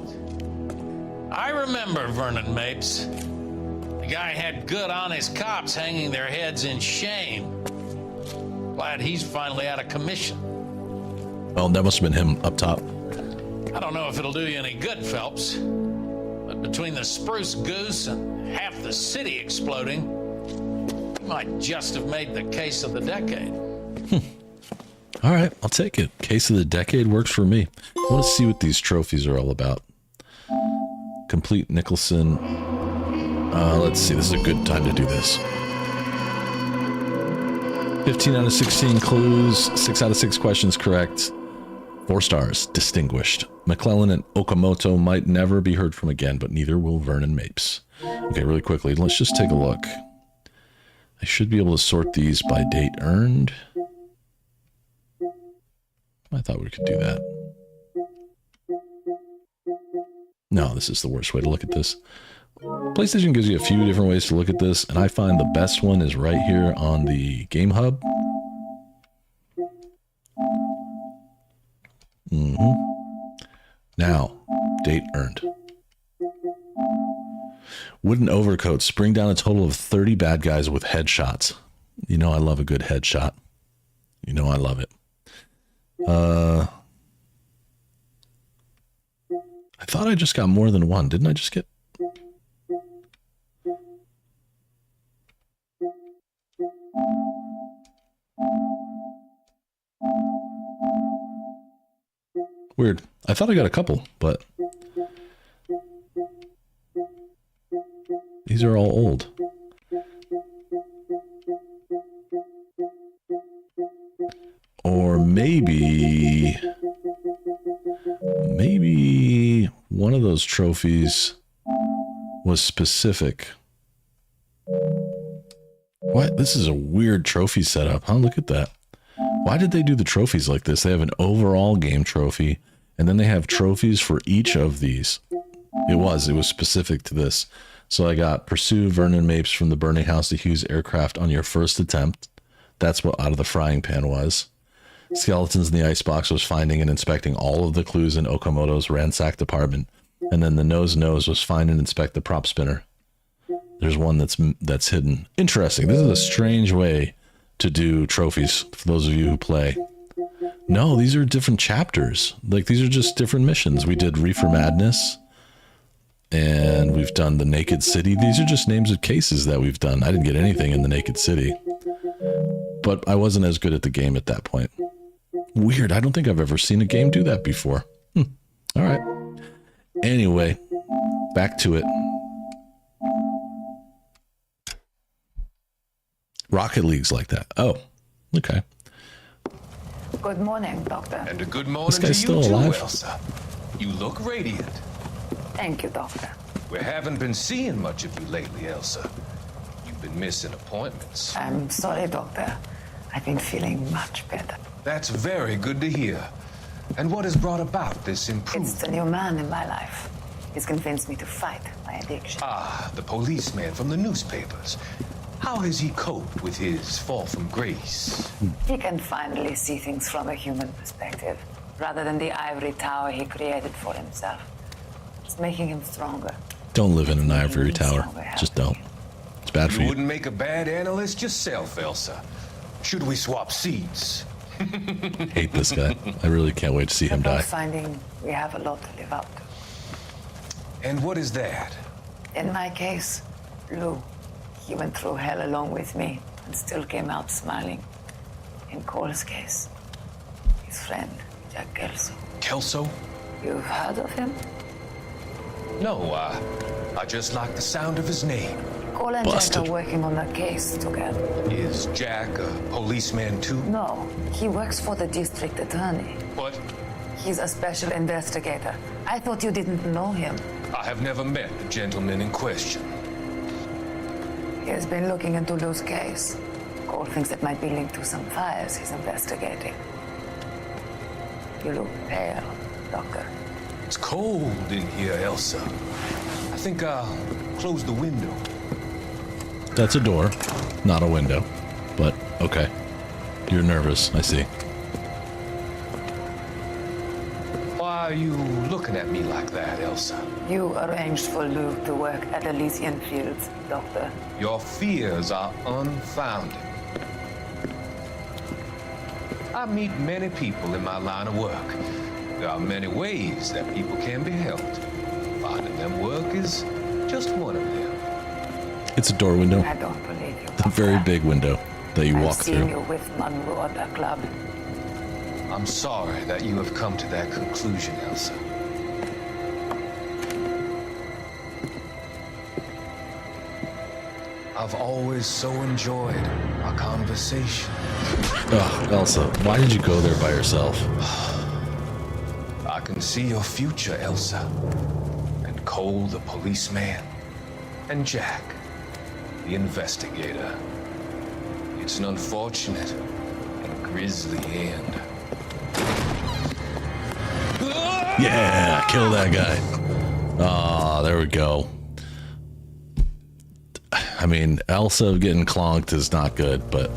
I remember Vernon Mapes. The guy had good, honest cops hanging their heads in shame. Glad he's finally out of commission. Well, that must have been him up top. I don't know if it'll do you any good, Phelps, but between the spruce goose and half the city exploding, you might just have made the case of the decade. All right, I'll take it. Case of the decade works for me. I want to see what these trophies are all about. Complete Nicholson. Let's see, this is a good time to do this. 15 out of 16 clues, 6 out of 6 questions correct. 4 stars, distinguished. McClellan and Okamoto might never be heard from again, but neither will Vernon Mapes. Okay, really quickly, let's just take a look. I should be able to sort these by date earned. I thought we could do that. No, this is the worst way to look at this. PlayStation gives you a few different ways to look at this, and I find the best one is right here on the Game Hub. Now, date earned. Wooden overcoats bring down a total of 30 bad guys with headshots. You know I love a good headshot. You know I love it. I thought I just got more than one. Didn't I just get... Weird. I thought I got a couple, but... These are all old. Or maybe one of those trophies was specific. What? This is a weird trophy setup, huh? Look at that. Why did they do the trophies like this? They have an overall game trophy, and then they have trophies for each of these. It was specific to this. So I got pursue Vernon Mapes from the burning house to Hughes aircraft on your first attempt. That's what out of the frying pan was. Skeletons in the icebox was finding and inspecting all of the clues in Okamoto's ransacked apartment. And then the nose was find and inspect the prop spinner. There's one that's hidden. Interesting. This is a strange way to do trophies for those of you who play. No, these are different chapters. Like, these are just different missions. We did Reefer Madness. And we've done the Naked City. These are just names of cases that we've done. I didn't get anything in the Naked City. But I wasn't as good at the game at that point. Weird. I don't think I've ever seen a game do that before. All right. Anyway, back to it. Rocket League's like that. Oh, okay. Good morning, Doctor. And a good morning This guy's to still you too, alive? Elsa. You look radiant. Thank you, Doctor. We haven't been seeing much of you lately, Elsa. You've been missing appointments. I'm sorry, Doctor. I've been feeling much better. That's very good to hear. And what has brought about this improvement? It's the new man in my life. He's convinced me to fight my addiction. Ah, the policeman from the newspapers. How has he coped with his fall from grace? He can finally see things from a human perspective, rather than the ivory tower he created for himself. It's making him stronger. Don't live in an ivory tower. Just don't. It's bad for You you. wouldn't make a bad analyst yourself, Elsa. Should we swap seats? Hate this guy. I really can't wait to see him We're die. both finding we have a lot to live up to. And what is that? In my case, Lou. He went through hell along with me and still came out smiling. In Cole's case, his friend, Jack Kelso. Kelso? You've heard of him? No, I just like the sound of his name. Cole and Jack are working on a case together. Is Jack a policeman too? No, he works for the district attorney. What? He's a special investigator. I thought you didn't know him. I have never met the gentleman in question. He has been looking into Lou's case. Cole thinks it might be linked to some fires he's investigating. You look pale, Doctor. It's cold in here, Elsa. I think I'll close the window. That's a door, not a window. But, okay. You're nervous, I see. Why are you looking at me like that, Elsa? You arranged for Lou to work at Elysian Fields, Doctor. Your fears are unfounded. I meet many people in my line of work. There are many ways that people can be helped. Finding them work is just one of them. It's a door window. I don't believe you. A very big window that you walk I've seen through. you with Monroe at the club. I'm sorry that you have come to that conclusion, Elsa. I've always so enjoyed our conversation. Ugh, Elsa, why did you go there by yourself? I can see your future, Elsa. And Cole, the policeman. And Jack, the investigator. It's an unfortunate and grisly end. Yeah, kill that guy. Ah, there we go. I mean, Elsa getting clonked is not good, but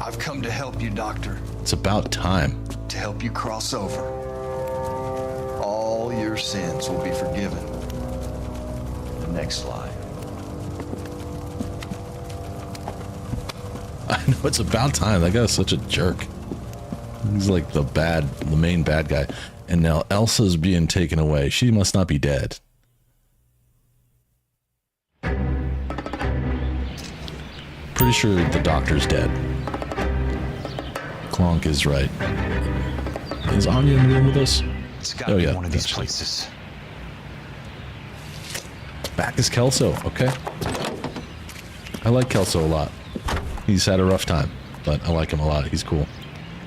I've come to help you, Doctor. it's about time. To help you cross over. All your sins will be forgiven. The next slide. I know, it's about time. That guy's such a jerk. He's like the main bad guy. And now Elsa's being taken away. She must not be dead. Pretty sure the doctor's dead. Clonk is right. Is Anya in the room with us? It's gotta be one of these actually. places. Back is Kelso. Okay. I like Kelso a lot. He's had a rough time, but I like him a lot. He's cool.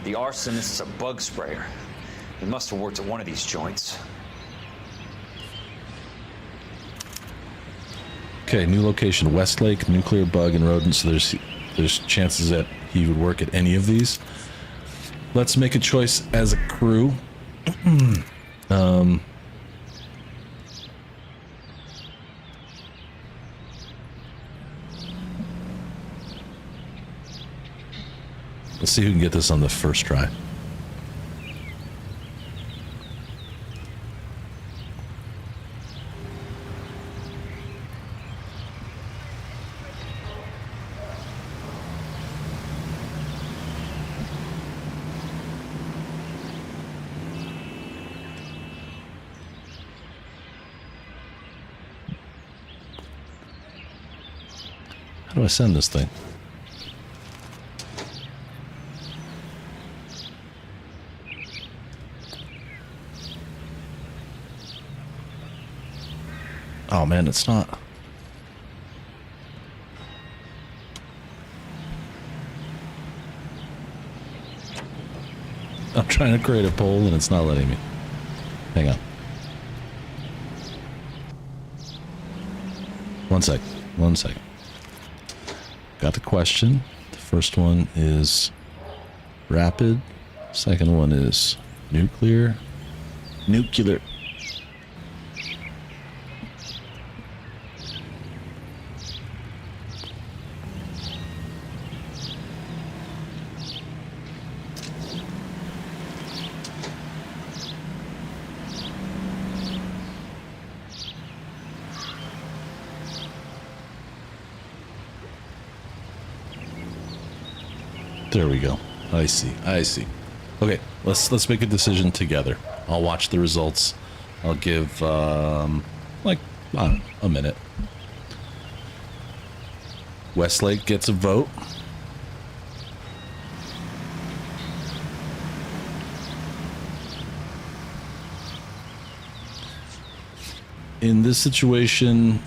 The arsonist's a bug sprayer. He must have worked at one of these joints. Okay, new location, Westlake, nuclear bug and rodents. So there's chances that he would work at any of these. Let's make a choice as a crew. Let's see who can get this on the first try. How do I send this thing? Oh man, it's not. I'm trying to create a poll and it's not letting me. Hang on. One sec. Got the question. The first one is rapid. Second one is nuclear. Nuclear. There we go. I see. Okay, let's make a decision together. I'll watch the results. I'll give like I don't know, a minute. Westlake gets a vote. In this situation,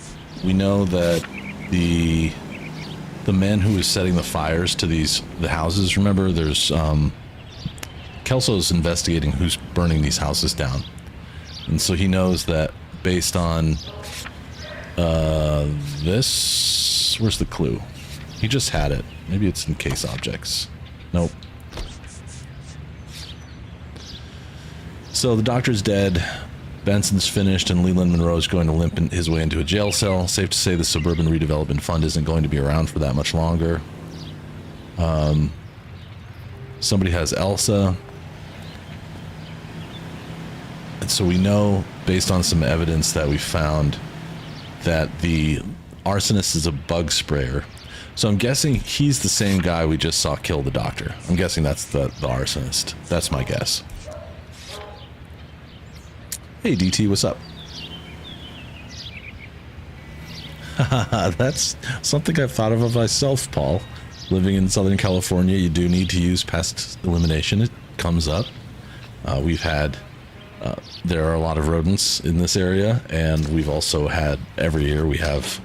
we know that the man who is setting the fires to the houses, remember there's Kelso's investigating who's burning these houses down. And so he knows that based on this, where's the clue? He just had it. Maybe it's in case objects. Nope. So the doctor's dead. Benson's finished and Leland Monroe's going to limp his way into a jail cell. Safe to say the Suburban Redevelopment Fund isn't going to be around for that much longer. Somebody has Elsa. And so we know, based on some evidence that we found, that the arsonist is a bug sprayer. So I'm guessing he's the same guy we just saw kill the doctor. I'm guessing that's the arsonist. That's my guess. Hey DT, what's up? That's something I've thought of myself, Paul. Living in Southern California, you do need to use pest elimination. It comes up. We've had, there are a lot of rodents in this area, and we've also had, every year we have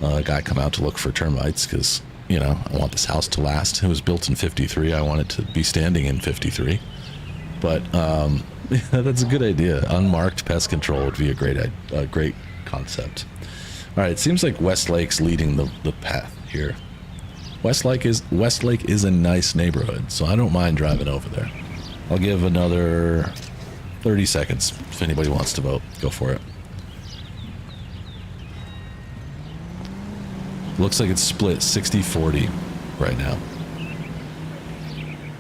a guy come out to look for termites because, you know, I want this house to last. It was built in 53. I want it to be standing in 53. But that's a good idea. Unmarked pest control would be a great concept. All right, it seems like Westlake's leading the path here. Westlake is a nice neighborhood, so I don't mind driving over there. I'll give another 30 seconds if anybody wants to vote. Go for it. Looks like it's split 60-40 right now.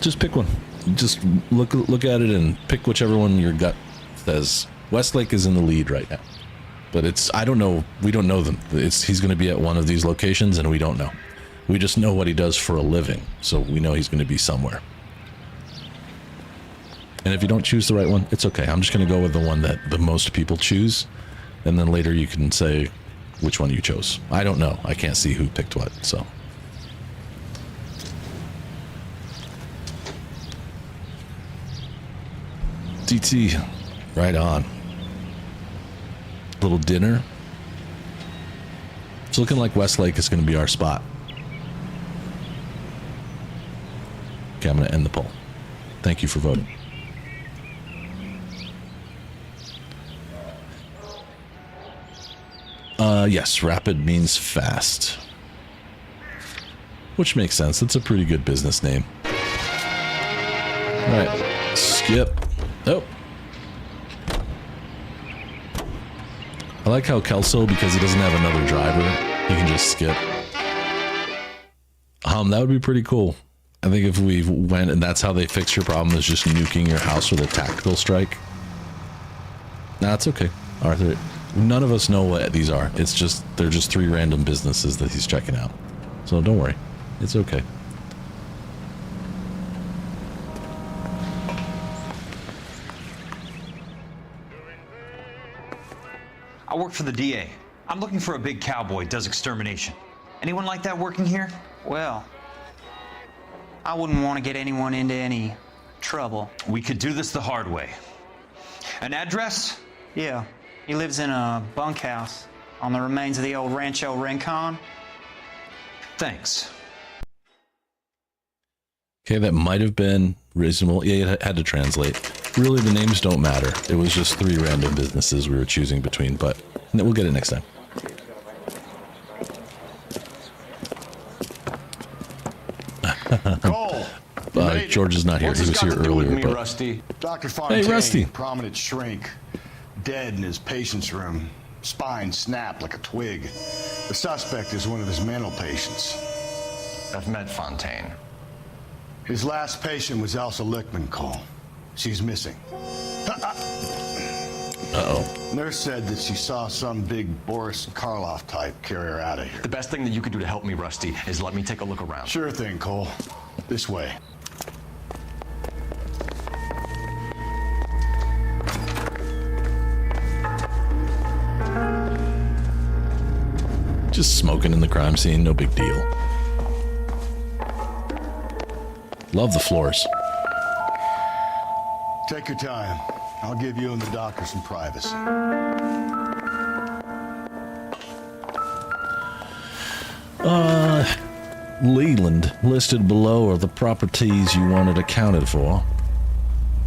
Just pick one. Just look at it and pick whichever one your gut says. Westlake is in the lead right now. But I don't know, we don't know them. He's going to be at one of these locations and we don't know. We just know what he does for a living, so we know he's going to be somewhere. And if you don't choose the right one, it's okay. I'm just going to go with the one that the most people choose, and then later you can say which one you chose. I don't know. I can't see who picked what, so. DT, right on. Little dinner. It's looking like Westlake is going to be our spot. Okay, I'm going to end the poll. Thank you for voting. Yes, rapid means fast. Which makes sense. That's a pretty good business name. Alright, skip. Oh. I like how Kelso, because he doesn't have another driver, he can just skip. That would be pretty cool. I think if we went and that's how they fix your problem, is just nuking your house with a tactical strike. Nah, it's okay, Arthur. None of us know what these are. It's just, they're just 3 random businesses that he's checking out. So don't worry. It's okay. I work for the DA. I'm looking for a big cowboy, does extermination. Anyone like that working here? Well, I wouldn't want to get anyone into any trouble. We could do this the hard way. An address? Yeah. He lives in a bunkhouse on the remains of the old Rancho Rincon. Thanks. Okay, that might have been reasonable. Yeah, it had to translate. Really, the names don't matter. It was just 3 random businesses we were choosing between, but we'll get it next time. Cole! George is not here. He was here earlier. But... Rusty. Dr. Fontaine, hey, Rusty. Prominent shrink, dead in his patient's room. Spine snapped like a twig. The suspect is one of his mental patients. I've met Fontaine. His last patient was Elsa Lichtman, Cole. She's missing. Uh-oh. Nurse said that she saw some big Boris Karloff type carry her out of here. The best thing that you could do to help me, Rusty, is let me take a look around. Sure thing, Cole. This way. Just smoking in the crime scene, no big deal. Love the floors. Take your time. I'll give you and the doctor some privacy. Leland. Listed below are the properties you wanted accounted for.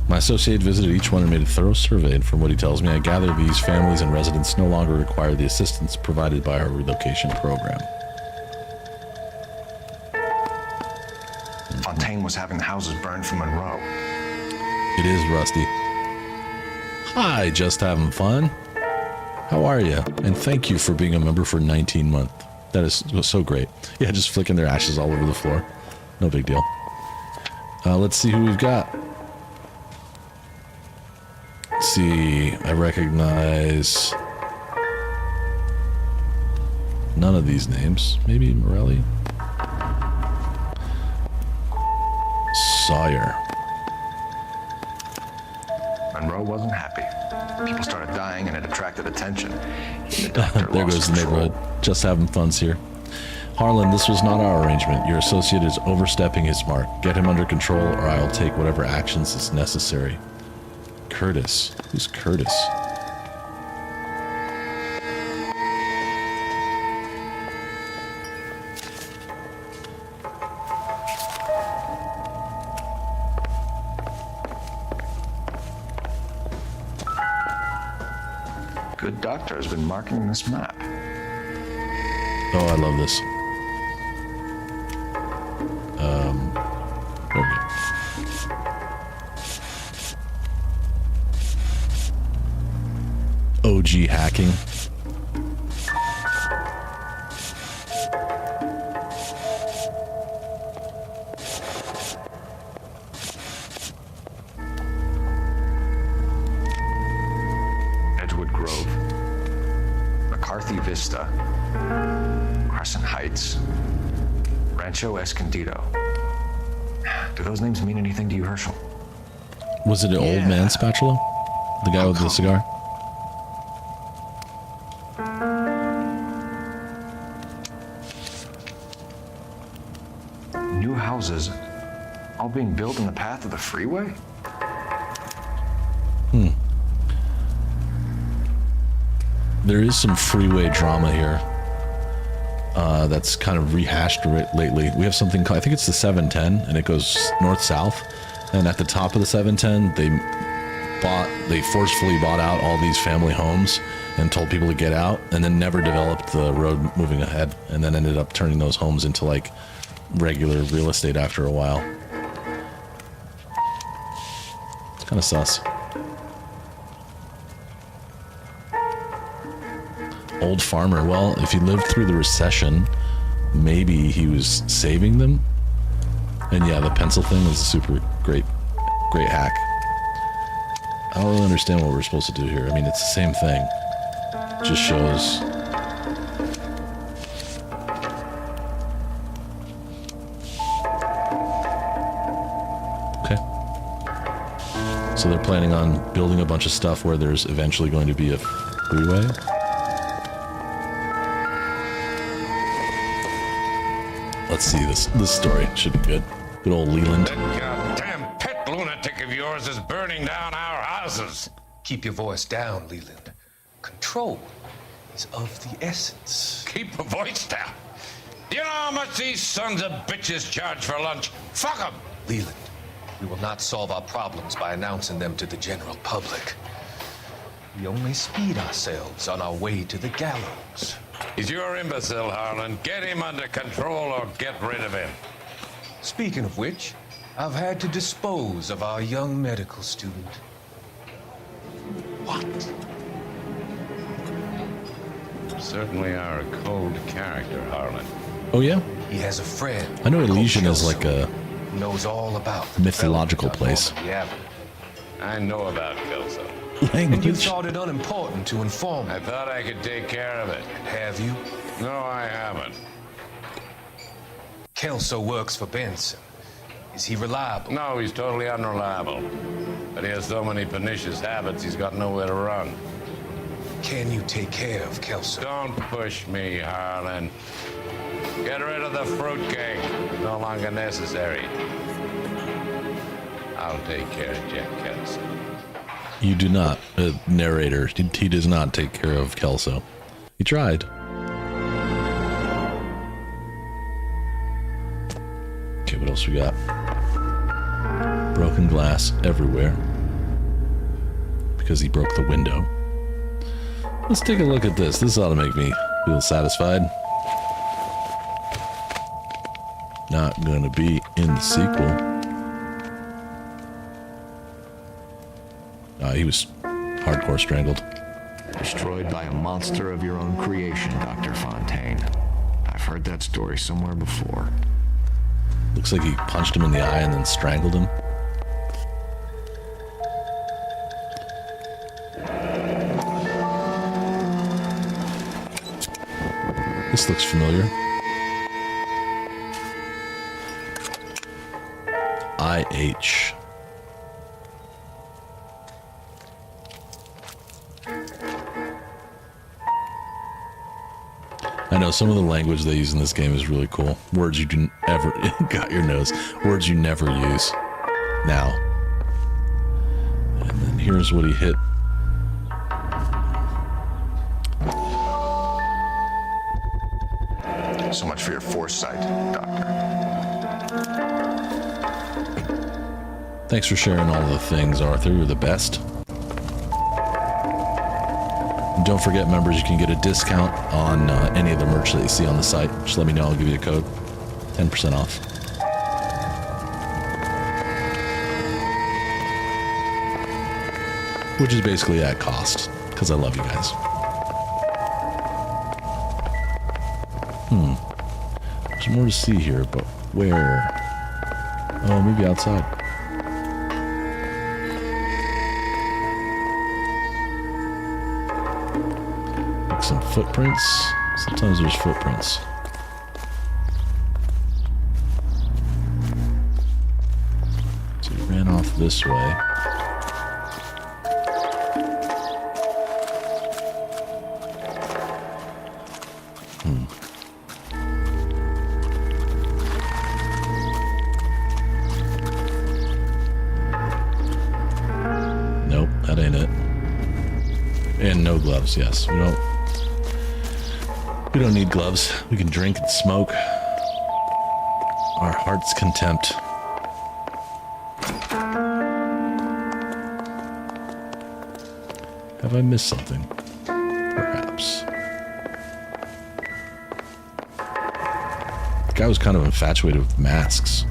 My associate visited each one and made a thorough survey, and from what he tells me, I gather these families and residents no longer require the assistance provided by our relocation program. Fontaine was having the houses burned for Monroe. It is Rusty. Hi, just having fun. How are you? And thank you for being a member for 19 months. That is so great. Yeah, just flicking their ashes all over the floor. No big deal. Let's see who we've got. Let's see. I recognize none of these names. Maybe Morelli. Sawyer. Monroe wasn't happy. People started dying and it attracted attention. The doctor There lost goes the control. neighborhood. Just having funs here. Harlan, this was not our arrangement. Your associate is overstepping his mark. Get him under control or I will take whatever actions is necessary. Curtis. Who's Curtis? Good doctor has been marking this map. Oh, I love this. There we go. OG hacking. Edgewood Grove, McCarthy Vista, Crescent Heights, Rancho Escondido. Do those names mean anything to you, Herschel? Was it an old man spatula? The guy with the cigar? New houses, all being built in the path of the freeway? There is some freeway drama here that's kind of rehashed lately. We have something called, I think it's the 710, and it goes north-south. And at the top of the 710, they forcefully bought out all these family homes and told people to get out, and then never developed the road moving ahead, and then ended up turning those homes into like regular real estate after a while. It's kind of sus. Old farmer. Well, if he lived through the recession, maybe he was saving them. And yeah, the pencil thing is a super great hack. I don't really understand what we're supposed to do here. I mean, it's the same thing. It just shows. Okay. So they're planning on building a bunch of stuff where there's eventually going to be a freeway. Let's see, this story should be good. Good old Leland. That goddamn pet lunatic of yours is burning down our houses. Keep your voice down, Leland. Control is of the essence. Keep your voice down. You know how much these sons of bitches charge for lunch? Fuck them! Leland, we will not solve our problems by announcing them to the general public. We only speed ourselves on our way to the gallows. He's your imbecile, Harlan. Get him under control or get rid of him. Speaking of which, I've had to dispose of our young medical student. What? You certainly are a cold character, Harlan. Oh yeah? He has a friend. I know Elysian is like a who knows all about the mythological place. I know about Kelso. And you thought it unimportant to inform me. I thought I could take care of it. Have you? No, I haven't. Kelso works for Benson. Is he reliable? No, he's totally unreliable. But he has so many pernicious habits, he's got nowhere to run. Can you take care of Kelso? Don't push me, Harlan. Get rid of the fruitcake. It's no longer necessary. I'll take care of Jack Kelso. You do not, narrator. He does not take care of Kelso. He tried. Okay, what else we got? Broken glass everywhere. Because he broke the window. Let's take a look at this. This ought to make me feel satisfied. Not gonna be in the sequel. He was hardcore strangled. Destroyed by a monster of your own creation, Dr. Fontaine. I've heard that story somewhere before. Looks like he punched him in the eye and then strangled him. This looks familiar. IH. I know some of the language they use in this game is really cool. Words you do ever got your nose. Words you never use now. And then here's what he hit. So much for your foresight, Doctor. Thanks for sharing all the things, Arthur. You're the best. And don't forget, members, you can get a discount on any of the merch that you see on the site. Just let me know. I'll give you a code. 10% off. Which is basically at cost, because I love you guys. There's more to see here, but where? Oh, maybe outside. Like some footprints. Sometimes there's footprints. So he ran off this way. Nope, that ain't it. And no gloves, yes. We don't need gloves. We can drink and smoke. Our heart's contempt. Have I missed something? Perhaps. The guy was kind of infatuated with masks.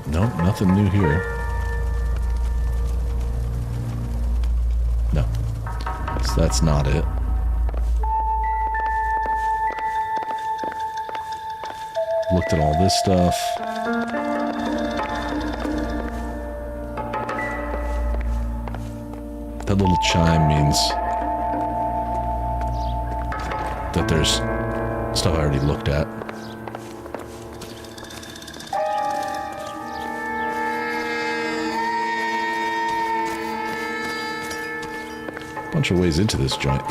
Nope, nothing new here. No. So that's not it. Looked at all this stuff. That little chime means that there's stuff I already looked at. Bunch of ways into this joint.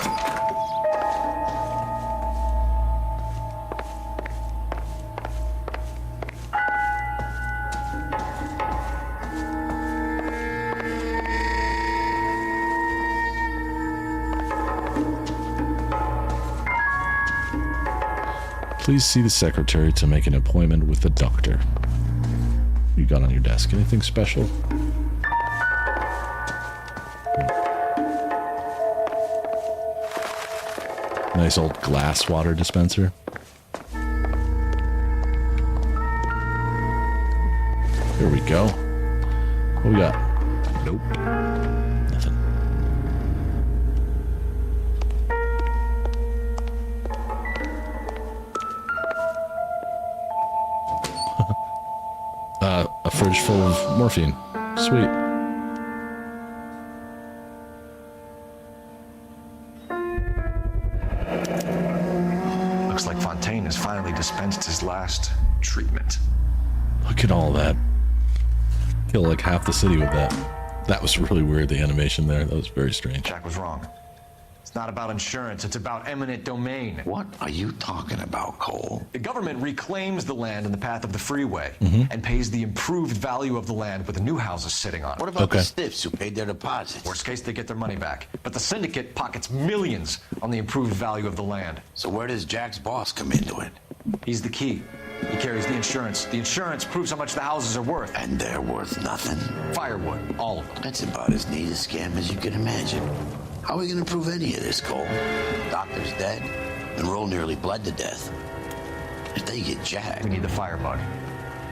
Please see the secretary to make an appointment with the doctor. What you got on your desk? Anything special? Nice old glass water dispenser. Here we go. What we got? Nope. Nothing. A fridge full of morphine. Sweet. Looks like Fontaine has finally dispensed his last treatment. Look at all that. Kill like half the city with that. That was really weird, the animation there. That was very strange. Jack was wrong. It's not about insurance, it's about eminent domain. What are you talking about, Cole? The government reclaims the land in the path of the freeway Mhm. and pays the improved value of the land with the new houses sitting on it. What about the stiffs who paid their deposits? Worst case, they get their money back. But the syndicate pockets millions on the improved value of the land. So where does Jack's boss come into it? He's the key. He carries the insurance. The insurance proves how much the houses are worth. And they're worth nothing? Firewood, all of them. That's about as neat a scam as you can imagine. How are we going to prove any of this, Cole? Doctor's dead, and Roll nearly bled to death. If they get Jack... We need the firebug.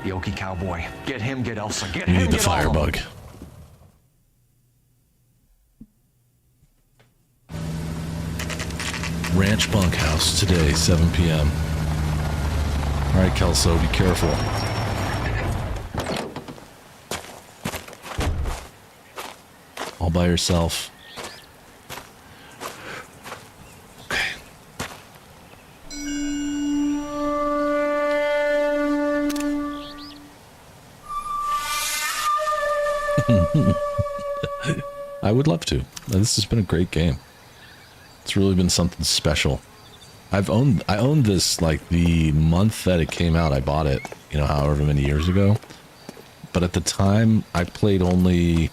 The Okie cowboy. Get him, get Elsa. Get We him, need the get all of them. firebug. Ranch Bunkhouse today, 7 p.m. All right, Kelso, be careful. All by yourself. I would love to. This has been a great game. It's really been something special. I owned this like the month that it came out. I bought it, you know, however many years ago. But at the time, I played only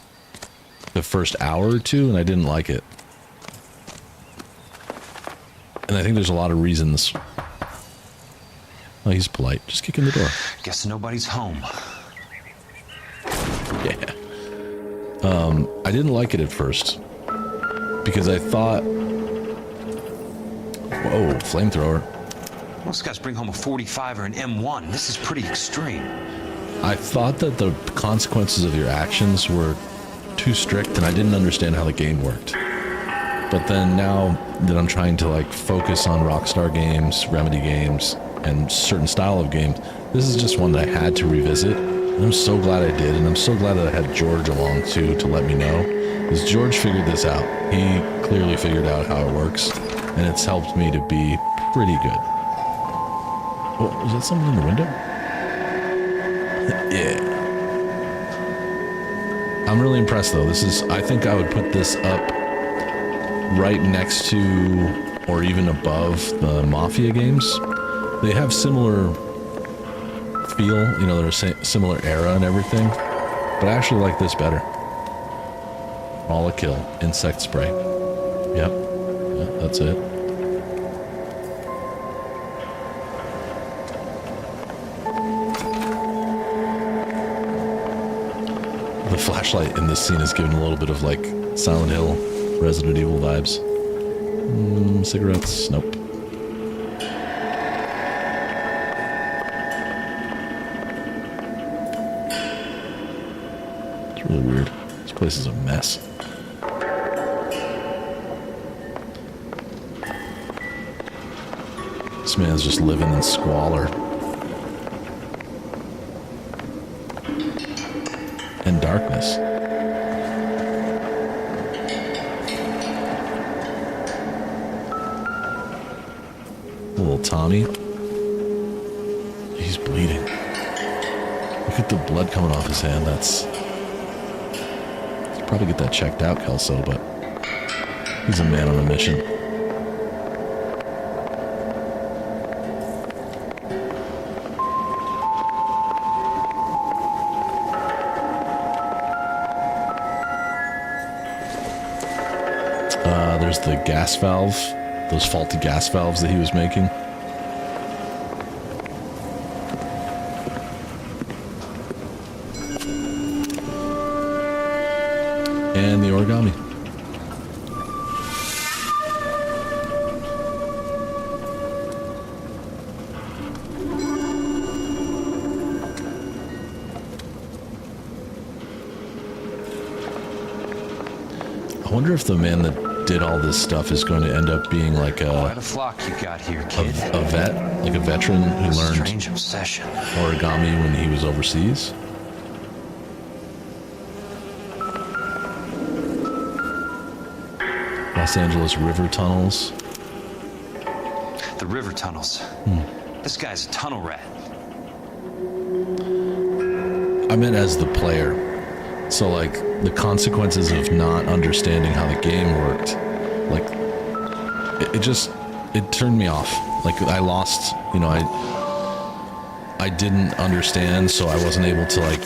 the first hour or two, and I didn't like it. And I think there's a lot of reasons. Oh, he's polite. Just kick in the door. Guess nobody's home. Yeah. I didn't like it at first because I thought, whoa, flamethrower. Most guys bring home a 45 or an M1. This is pretty extreme. I thought that the consequences of your actions were too strict, and I didn't understand how the game worked. But then now that I'm trying to like focus on Rockstar games, Remedy games, and certain style of games, this is just one that I had to revisit. And I'm so glad I did, and I'm so glad that I had George along too to let me know, because George figured this out. He clearly figured out how it works, and it's helped me to be pretty good. Oh, was that someone in the window? Yeah. I'm really impressed though. This is, I think I would put this up right next to, or even above, the Mafia games. They have similar feel, you know, they're a similar era and everything, but I actually like this better. All a kill, insect spray. Yep, that's it. The flashlight in this scene is giving a little bit of like Silent Hill, Resident Evil vibes. Cigarettes? Nope. It's really weird. This place is a mess. This man's just living in squalor. And darkness. Little Tommy. He's bleeding. Look at the blood coming off his hand. That's... Should probably get that checked out, Kelso, but he's a man on a mission. There's the gas valve, those faulty gas valves that he was making. And the origami. I wonder if the man that did all this stuff is going to end up being like Quite a flock you got here, kid. a vet, like a veteran who learned strange obsession. origami when he was overseas. Los Angeles river tunnels. The river tunnels. This guy's a tunnel rat. I meant as the player. So like the consequences of not understanding how the game worked, like it turned me off. Like I lost, you know, I didn't understand, so I wasn't able to like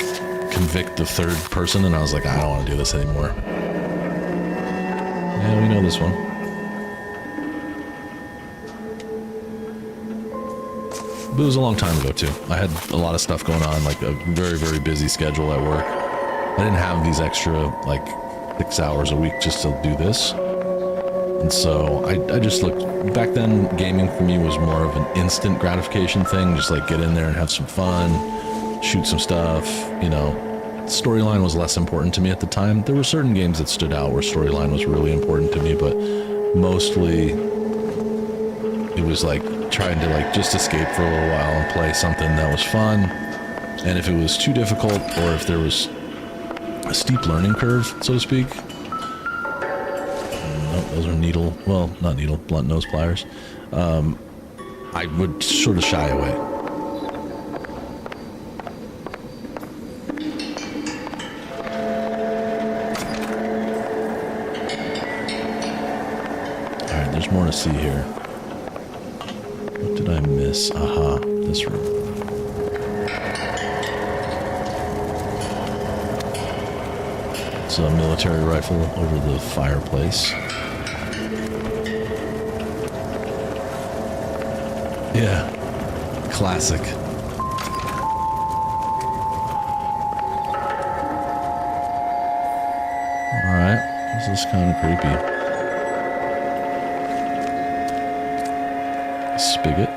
convict the third person, and I was like, I don't want to do this anymore. Yeah, we know this one. But it was a long time ago too. I had a lot of stuff going on, like a very, very busy schedule at work. I didn't have these extra, like, 6 hours a week just to do this. And so I just looked, back then gaming for me was more of an instant gratification thing, just like get in there and have some fun, shoot some stuff, you know. Storyline was less important to me at the time. There were certain games that stood out where storyline was really important to me, but mostly it was like trying to like just escape for a little while and play something that was fun. And if it was too difficult, or if there was a steep learning curve, so to speak. No, those are blunt nose pliers. I would sort of shy away. Alright, there's more to see here. What did I miss? Aha, this room. It's a military rifle over the fireplace. Yeah, classic. Alright, this is kind of creepy. Spigot.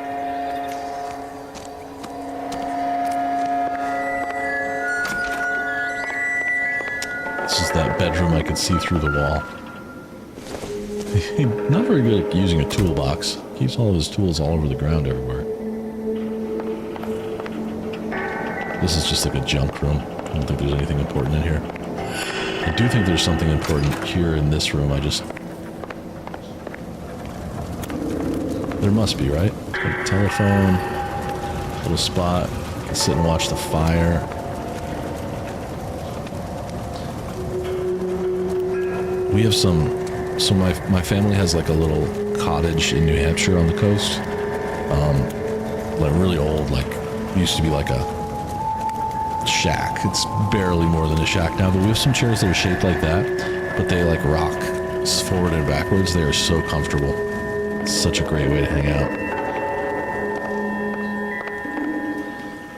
This is that bedroom I could see through the wall. Not very good at using a toolbox. Keeps all of his tools all over the ground everywhere. This is just like a junk room. I don't think there's anything important in here. I do think there's something important here in this room. There must be, right? Like telephone, little spot. I can sit and watch the fire. We have some. So my family has like a little cottage in New Hampshire on the coast. Like really old, like used to be like a shack. It's barely more than a shack now, but we have some chairs that are shaped like that, but they like rock forward and backwards. They are so comfortable. It's such a great way to hang out.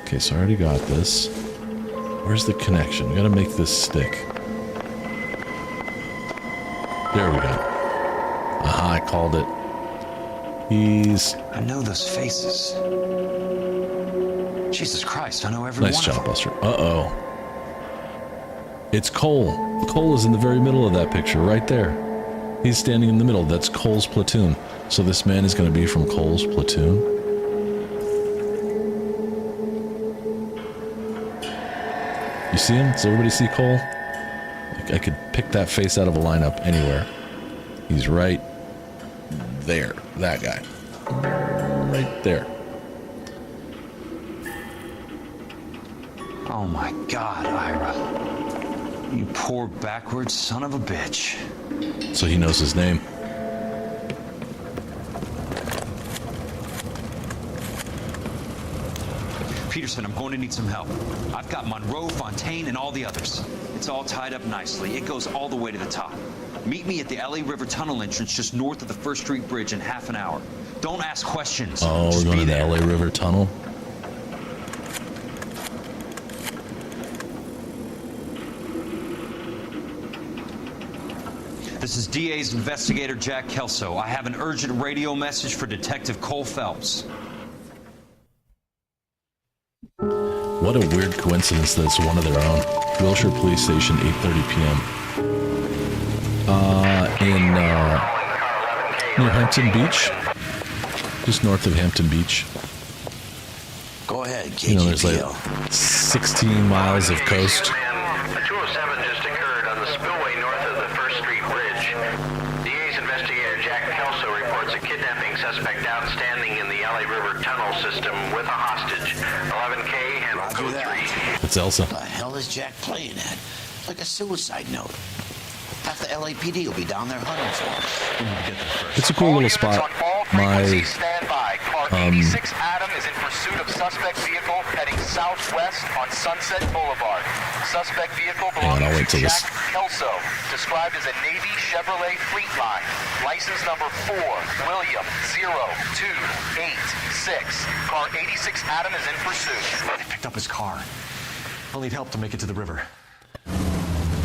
Okay, so I already got this. Where's the connection? We gotta make this stick. There we go. Aha, I called it. I know those faces. Jesus Christ, I know every Nice one job, of them. Buster. Uh-oh. It's Cole. Cole is in the very middle of that picture, right there. He's standing in the middle. That's Cole's platoon. So this man is going to be from Cole's platoon. You see him? Does everybody see Cole? I could pick that face out of a lineup anywhere. He's right there. That guy. Right there. Oh my God, Ira. You poor backwards son of a bitch. So he knows his name. Peterson, I'm going to need some help. I've got Monroe, Fontaine, and all the others. It's all tied up nicely. It goes all the way to the top. Meet me at the LA River Tunnel entrance just north of the First Street Bridge in half an hour. Don't ask questions. Oh, Just we're going be to the there. LA River Tunnel. This is DA's investigator Jack Kelso. I have an urgent radio message for Detective Cole Phelps. What a weird coincidence that it's one of their own. Wilshire Police Station, 8:30 p.m. Near Hampton Beach, just north of Hampton Beach. Go ahead, You know, there's like 16 miles of coast. A 207 just occurred on the spillway north of the First Street Bridge. DA's investigator Jack Kelso reports a kidnapping suspect outstanding in the LA River Tunnel system with a hostage. 11K and code 3. It's Elsa. What the hell is Jack playing at? It's like a suicide note. Half the LAPD will be down there hunting for him. It's a cool little spot. My 86 Adam is in pursuit of suspect vehicle heading southwest on Sunset Boulevard. Suspect vehicle Hang on, I'll belonging wait to till this. Jack Kelso, described as a Navy Chevrolet Fleetline. License number 4 William 0286. Car 86 Adam is in pursuit. They picked up his car. I'll need help to make it to the river.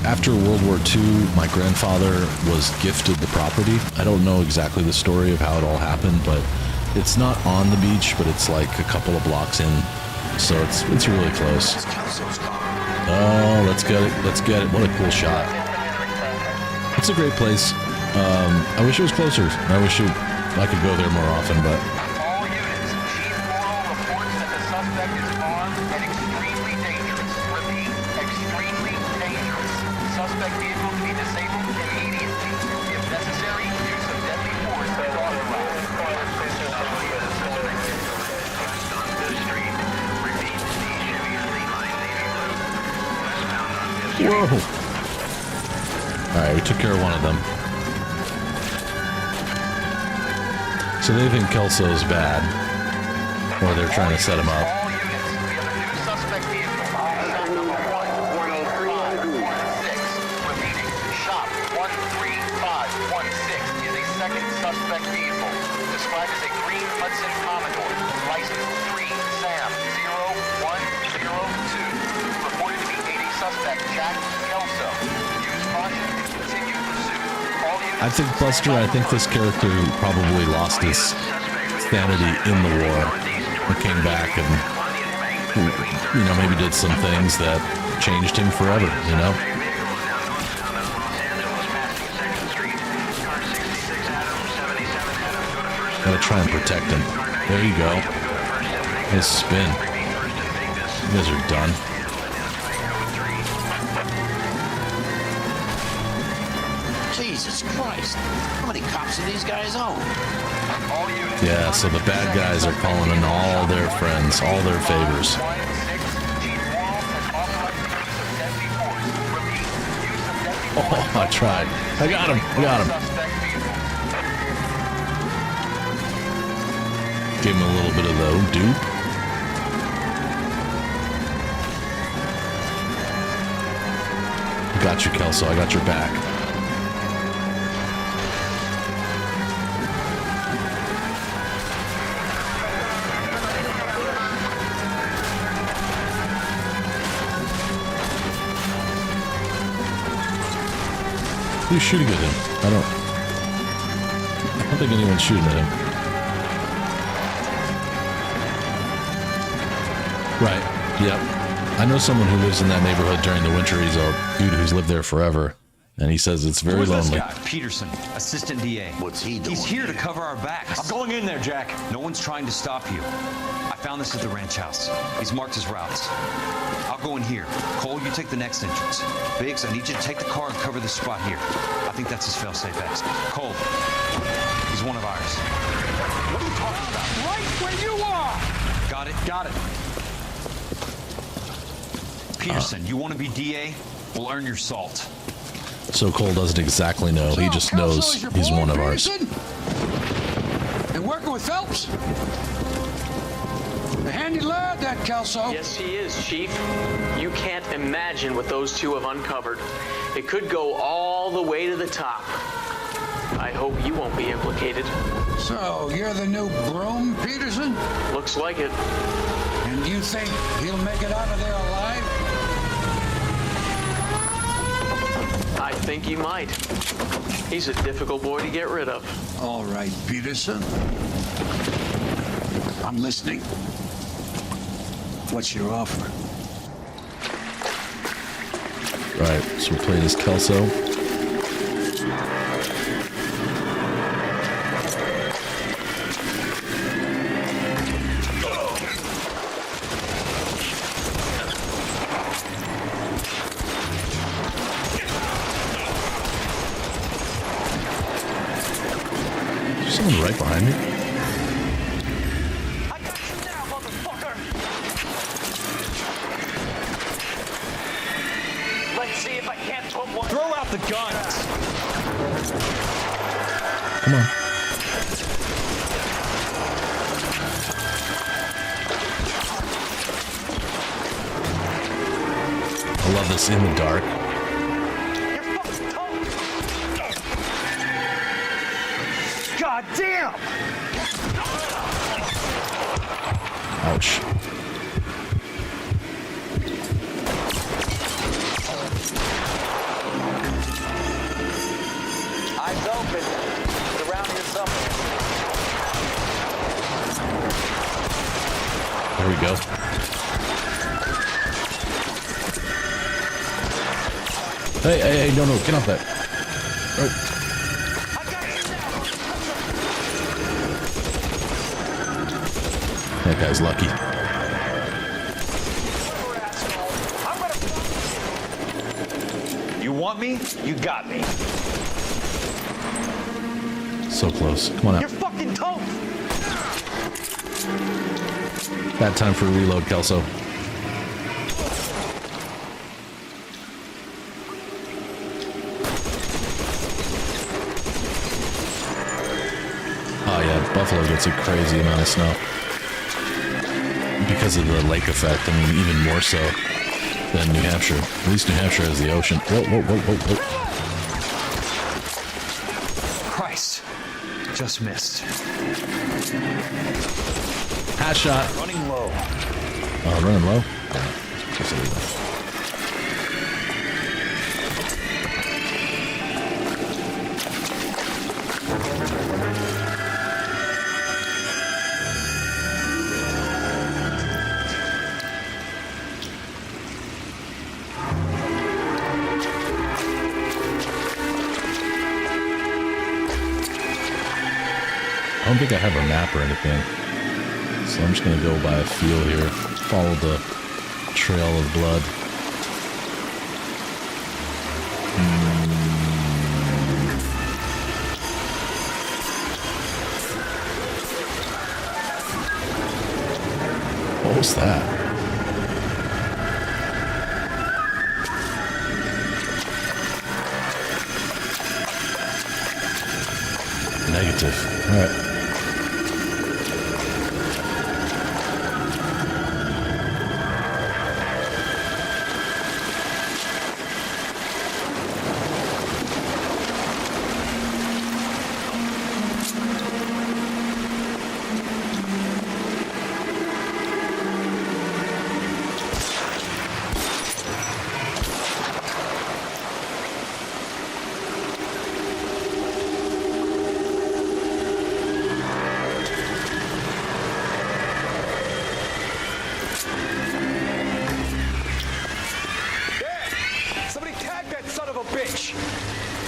After World War II, my grandfather was gifted the property. I don't know exactly the story of how it all happened, but it's not on the beach, but it's like a couple of blocks in, so it's really close. Oh, let's get it. Let's get it. What a cool shot. It's a great place. I wish it was closer. I wish I could go there more often, but All units, Chief Morrill reports that the suspect is armed and extremely dangerous. Repeat, extremely dangerous. Suspect vehicle to be disabled immediately. If necessary, use of deadly force is authorized. whoa! All right, we took care of one of them. So they think Kelso's bad, or they're trying to set him up. All units, we have a new suspect vehicle. Shop number 13516. Repeating, shop 13516 is a second suspect vehicle. Described as a green Hudson Commodore. License 3 Sam 0102. Reported to be aiding suspect Jack Kelso. Use caution and continue pursuit. All units, I think Buster, I think this character probably lost his sanity in the war and came back and, you know, maybe did some things that changed him forever, you know? Gotta try and protect him. There you go. Nice spin. You guys are done. Jesus Christ. How many cops do these guys own? Yeah, so the bad guys are calling in all their friends, all their favors. Oh, I tried. I got him. I got him. Give him a little bit of the dupe. Got you, Kelso. I got your back. Who's shooting at him? I don't think anyone's shooting at him. Right. Yep. I know someone who lives in that neighborhood during the winter. He's a dude who's lived there forever. And he says it's very Who's lonely. This guy? Peterson, assistant DA. What's he doing? He's here to cover our backs. I'm going in there, Jack. No one's trying to stop you. I found this at the ranch house. He's marked his routes. I'll go in here. Cole, you take the next entrance. Biggs, I need you to take the car and cover this spot here. I think that's his fail-safe exit. Cole, he's one of ours. What are you talking about? Right where you are! Got it? Got it. Peterson, you want to be DA? We'll earn your salt. So Cole doesn't exactly know. He just knows he's one of ours. And working with Phelps? A handy lad, that Kelso. Yes, he is, Chief. You can't imagine what those two have uncovered. It could go all the way to the top. I hope you won't be implicated. So, you're the new broom, Peterson? Looks like it. And you think he'll make it out of there alive? I think he might. He's a difficult boy to get rid of. All right, Peterson. I'm listening. What's your offer? Right, so we're playing as Kelso. There's someone right behind me. Let's see if I can't put one. Throw out the guns. Come on. I love this in the dark. God damn! Ouch. Eyes open. It's around here somewhere. There we go. Hey, no, get off that. Oh. That guy's lucky. You want me? You got me. So close. Come on out. You're fucking toast. Bad time for a reload, Kelso. Oh yeah, Buffalo gets a crazy amount of snow. Because of the lake effect, I mean, even more so than New Hampshire. At least New Hampshire has the ocean. Whoa, whoa, whoa, whoa, whoa. Christ. Just missed. Hot shot. Running low. Oh, running low? Just a little. I don't think I have a map or anything, so I'm just gonna go by a feel here. Follow the trail of blood. What was that? Negative. All right.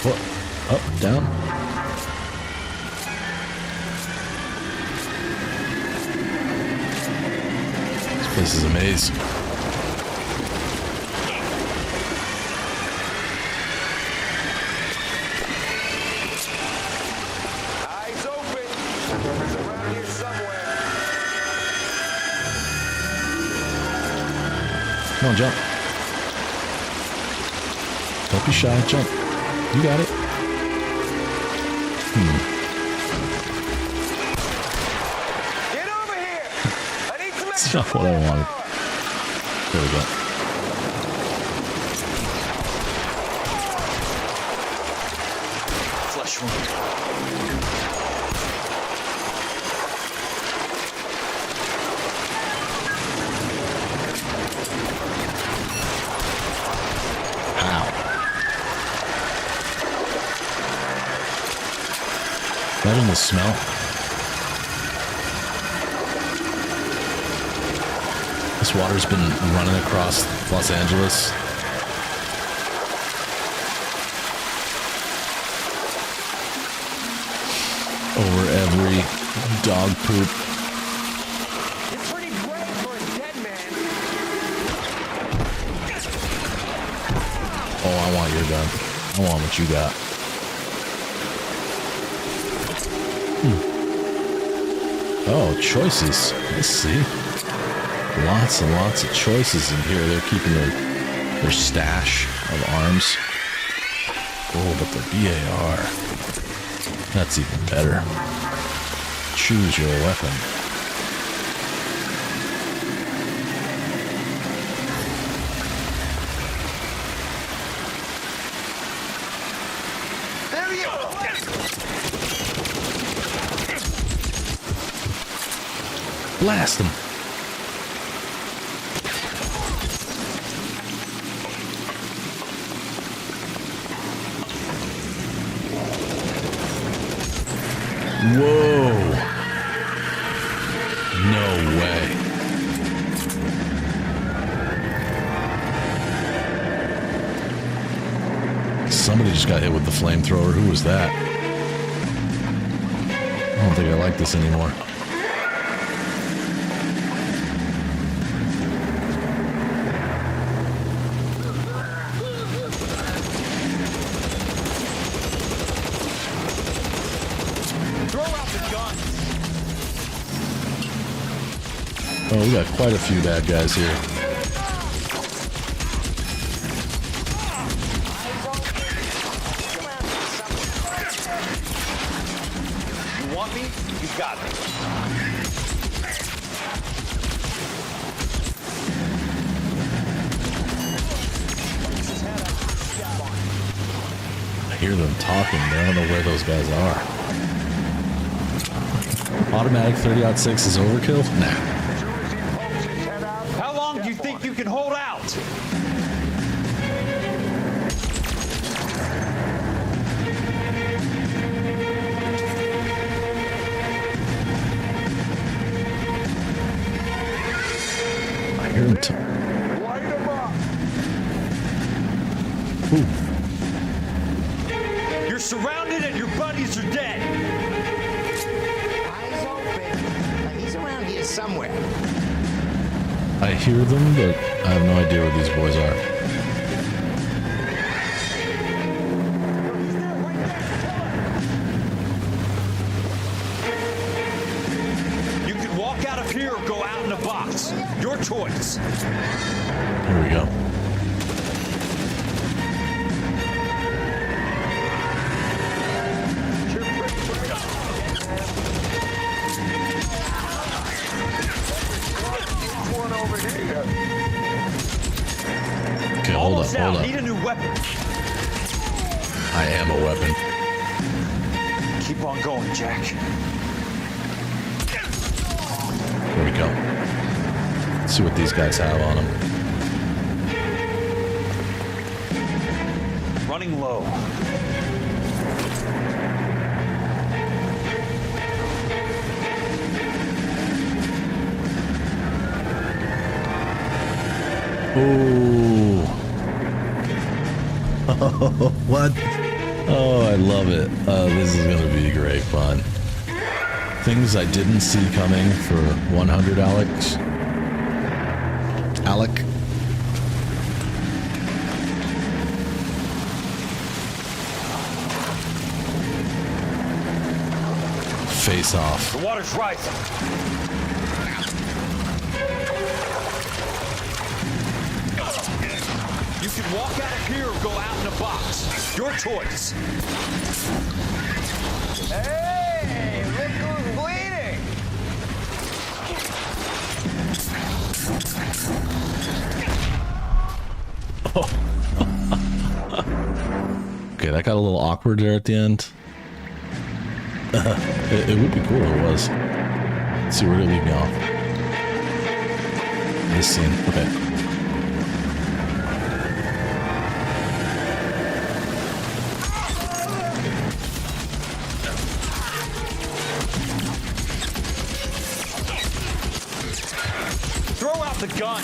What? Up, down. This place is a maze. Eyes open. It's around here somewhere. Come on, jump. Don't be shy, jump. You got it. Get over here. I need some That's not what I wanted. There we go. Flesh wound. Imagine the smell. This water's been running across Los Angeles. Over every dog poop. It's pretty great for a dead man. Oh, I want your gun. I want what you got. Oh, choices. I see. Lots and lots of choices in here. They're keeping their stash of arms. Oh, but the BAR. That's even better. Choose your weapon. There you go. Blast them. Whoa. No way. Somebody just got hit with the flamethrower. Who was that? I don't think I like this anymore. Oh, we got quite a few bad guys here. You want me? You got me. I hear them talking, but I don't know where those guys are. Automatic 30-06 is overkill? Nah. How long do you think you can hold out? I hear them talking. Ooh. You're surrounded and your buddies are dead. Eyes open. He's around here somewhere. I hear them, but I have no idea where these boys are. You can walk out of here or go out in a box. Your choice. Here we go. Okay, hold up, hold up. Need a new weapon. I am a weapon. Keep on going, Jack. Here we go. Let's see what these guys have on them. Running low. Ooh. What? Oh, I love it. This is going to be great fun. Things I didn't see coming for 100 Alex. Alec. Face off. The water's rising. You can walk out of here or go out in a box. Your choice. Hey, look who's bleeding. Okay, that got a little awkward there at the end. It would be cool if it was. Let's see, where did it leave me off? This scene. Okay. Throw out the gun.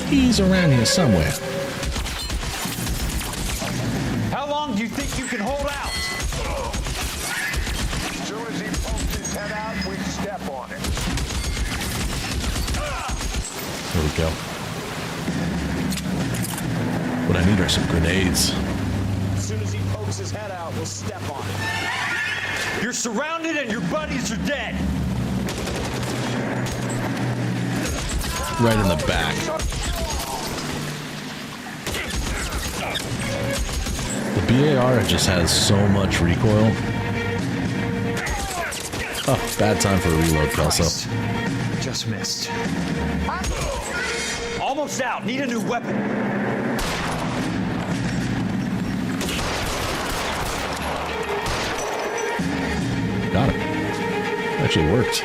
He's around here somewhere. How long do you think you can hold out? As soon as he pokes his head out, we step on it. There we go. What I need are some grenades. As soon as he pokes his head out, we'll step on it. You're surrounded and your buddies are dead. Right in the back. The BAR just has so much recoil. Oh, bad time for a reload, Kelso. Just missed. Almost out. Need a new weapon. Got it. Actually worked.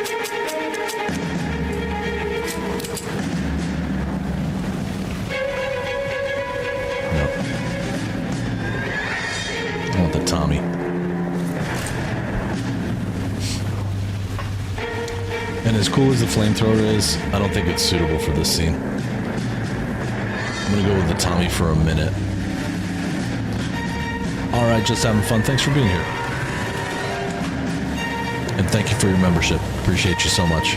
No. I want the Tommy. And as cool as the flamethrower is, I don't think it's suitable for this scene. I'm gonna go with the Tommy for a minute. Alright, just having fun. Thanks for being here. And thank you for your membership. Appreciate you so much.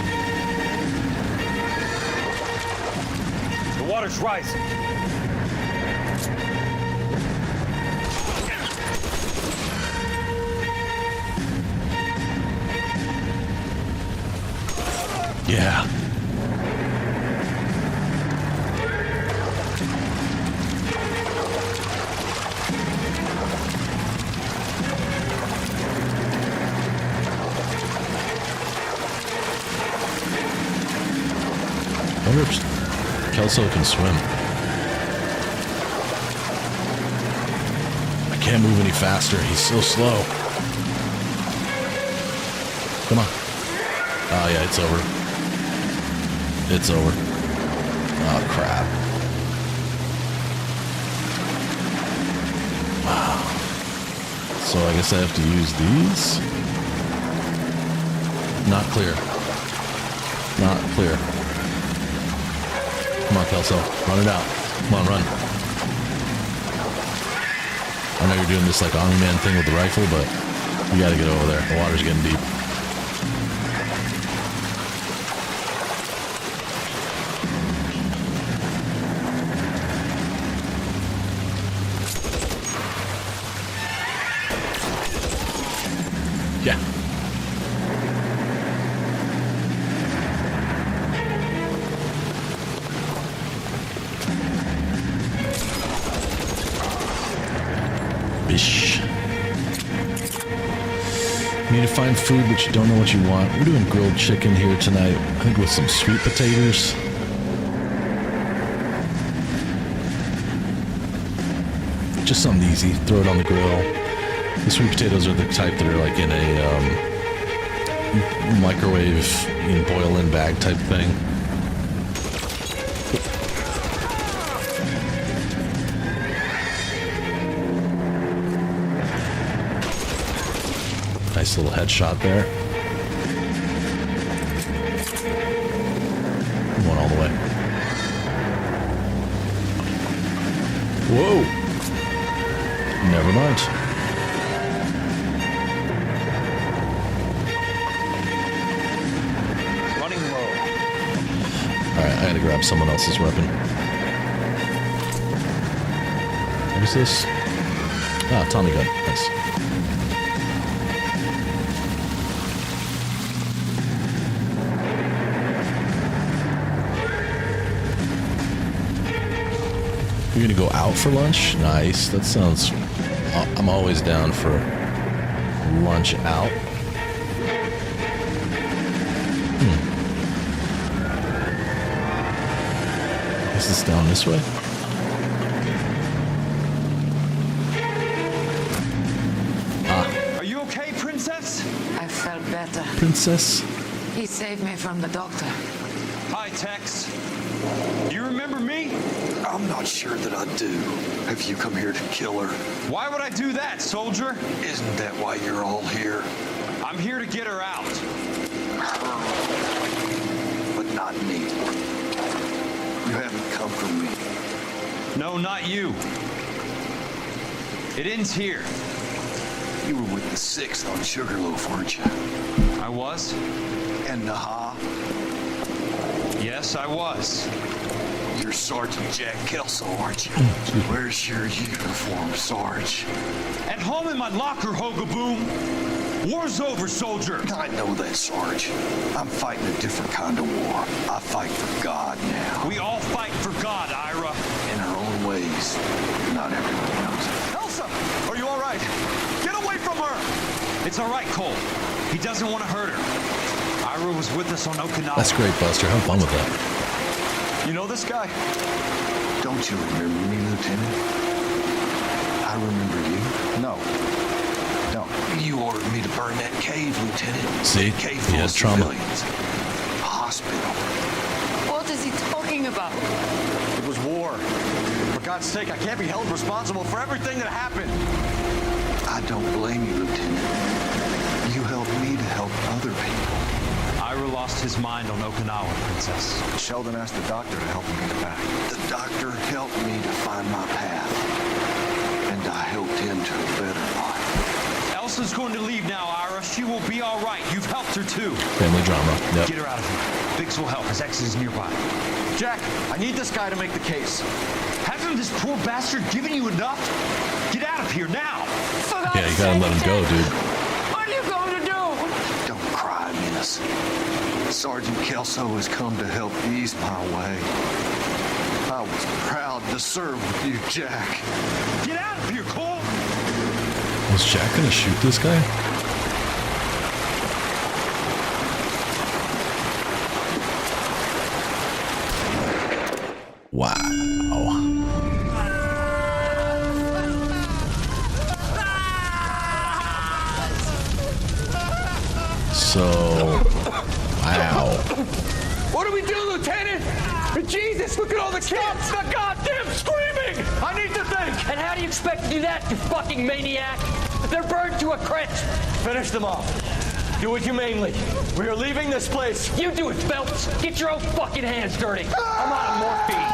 water's rising. Yeah. I wonder if Kelso can swim. I can't move any faster. He's so slow. Come on. Oh, yeah, it's over. It's over. Oh, crap. Wow. So I guess I have to use these? Not clear. Not clear. Come on, Kelso. Run it out. Come on, run. I know you're doing this like Army Man thing with the rifle, but you gotta get over there. The water's getting deep. Yeah. Bish. You need to find food, but you don't know what you want. We're doing grilled chicken here tonight. I think with some sweet potatoes. Just something easy. Throw it on the grill. The sweet potatoes are the type that are like in a microwave, boil-in bag type thing. Nice little headshot there. Going all the way. Whoa! Never mind. Alright, I gotta grab someone else's weapon. What is this? Ah, Tommy gun. Nice. You're gonna go out for lunch? Nice. That sounds... I'm always down for lunch out. Is this down this way? Ah. Are you okay, Princess? I felt better. Princess? He saved me from the doctor. Hi, Tex. Do you remember me? I'm not sure that I do. Have you come here to kill her? Why would I do that, soldier? Isn't that why you're all here? I'm here to get her out. Her. But not me. You haven't come for me. No, not you. It ends here. You were with the 6th on Sugarloaf, weren't you? I was. And Naha? Yes, I was. You're Sergeant Jack Kelso, aren't you? Where's your uniform, Sarge? At home in my locker, Hogaboom. War's over, soldier. I know that, Sarge. I'm fighting a different kind of war. I fight for God now. We all fight for God, Ira. In our own ways. Not everyone knows it. Elsa, are you all right? Get away from her. It's all right, Cole. He doesn't want to hurt her. Ira was with us on Okinawa. That's great, Buster. Have fun with that. You know this guy? Don't you remember me, Lieutenant? I remember you. No. You ordered me to burn that cave, Lieutenant. See? Cave He has trauma. Hospital. What is he talking about? It was war. For God's sake, I can't be held responsible for everything that happened. I don't blame you, Lieutenant. You helped me to help other people. Ira lost his mind on Okinawa, Princess. Sheldon asked the doctor to help him get back. The doctor helped me to find my path. And I helped him to a better life. Elsa's going to leave now, Ira. She will be all right. You've helped her, too. Family drama. Yep. Get her out of here. Biggs will help. His ex is nearby. Jack, I need this guy to make the case. Hasn't this poor bastard given you enough? Get out of here now. Yeah, you gotta let him go, dude. What are you going to do? Don't cry, Menace. Sergeant Kelso has come to help ease my way. I was proud to serve with you, Jack. Get out of here, Cole! Was Jack gonna shoot this guy? Wow. So, wow. What do we do, Lieutenant? Jesus, look at all the kids! Stop the goddamn screaming! I need to think! And how do you expect to do that, you fucking maniac? They're burned to a crisp! Finish them off. Do it humanely. We are leaving this place. You do it, Phelps. Get your own fucking hands dirty. I'm out of morphine.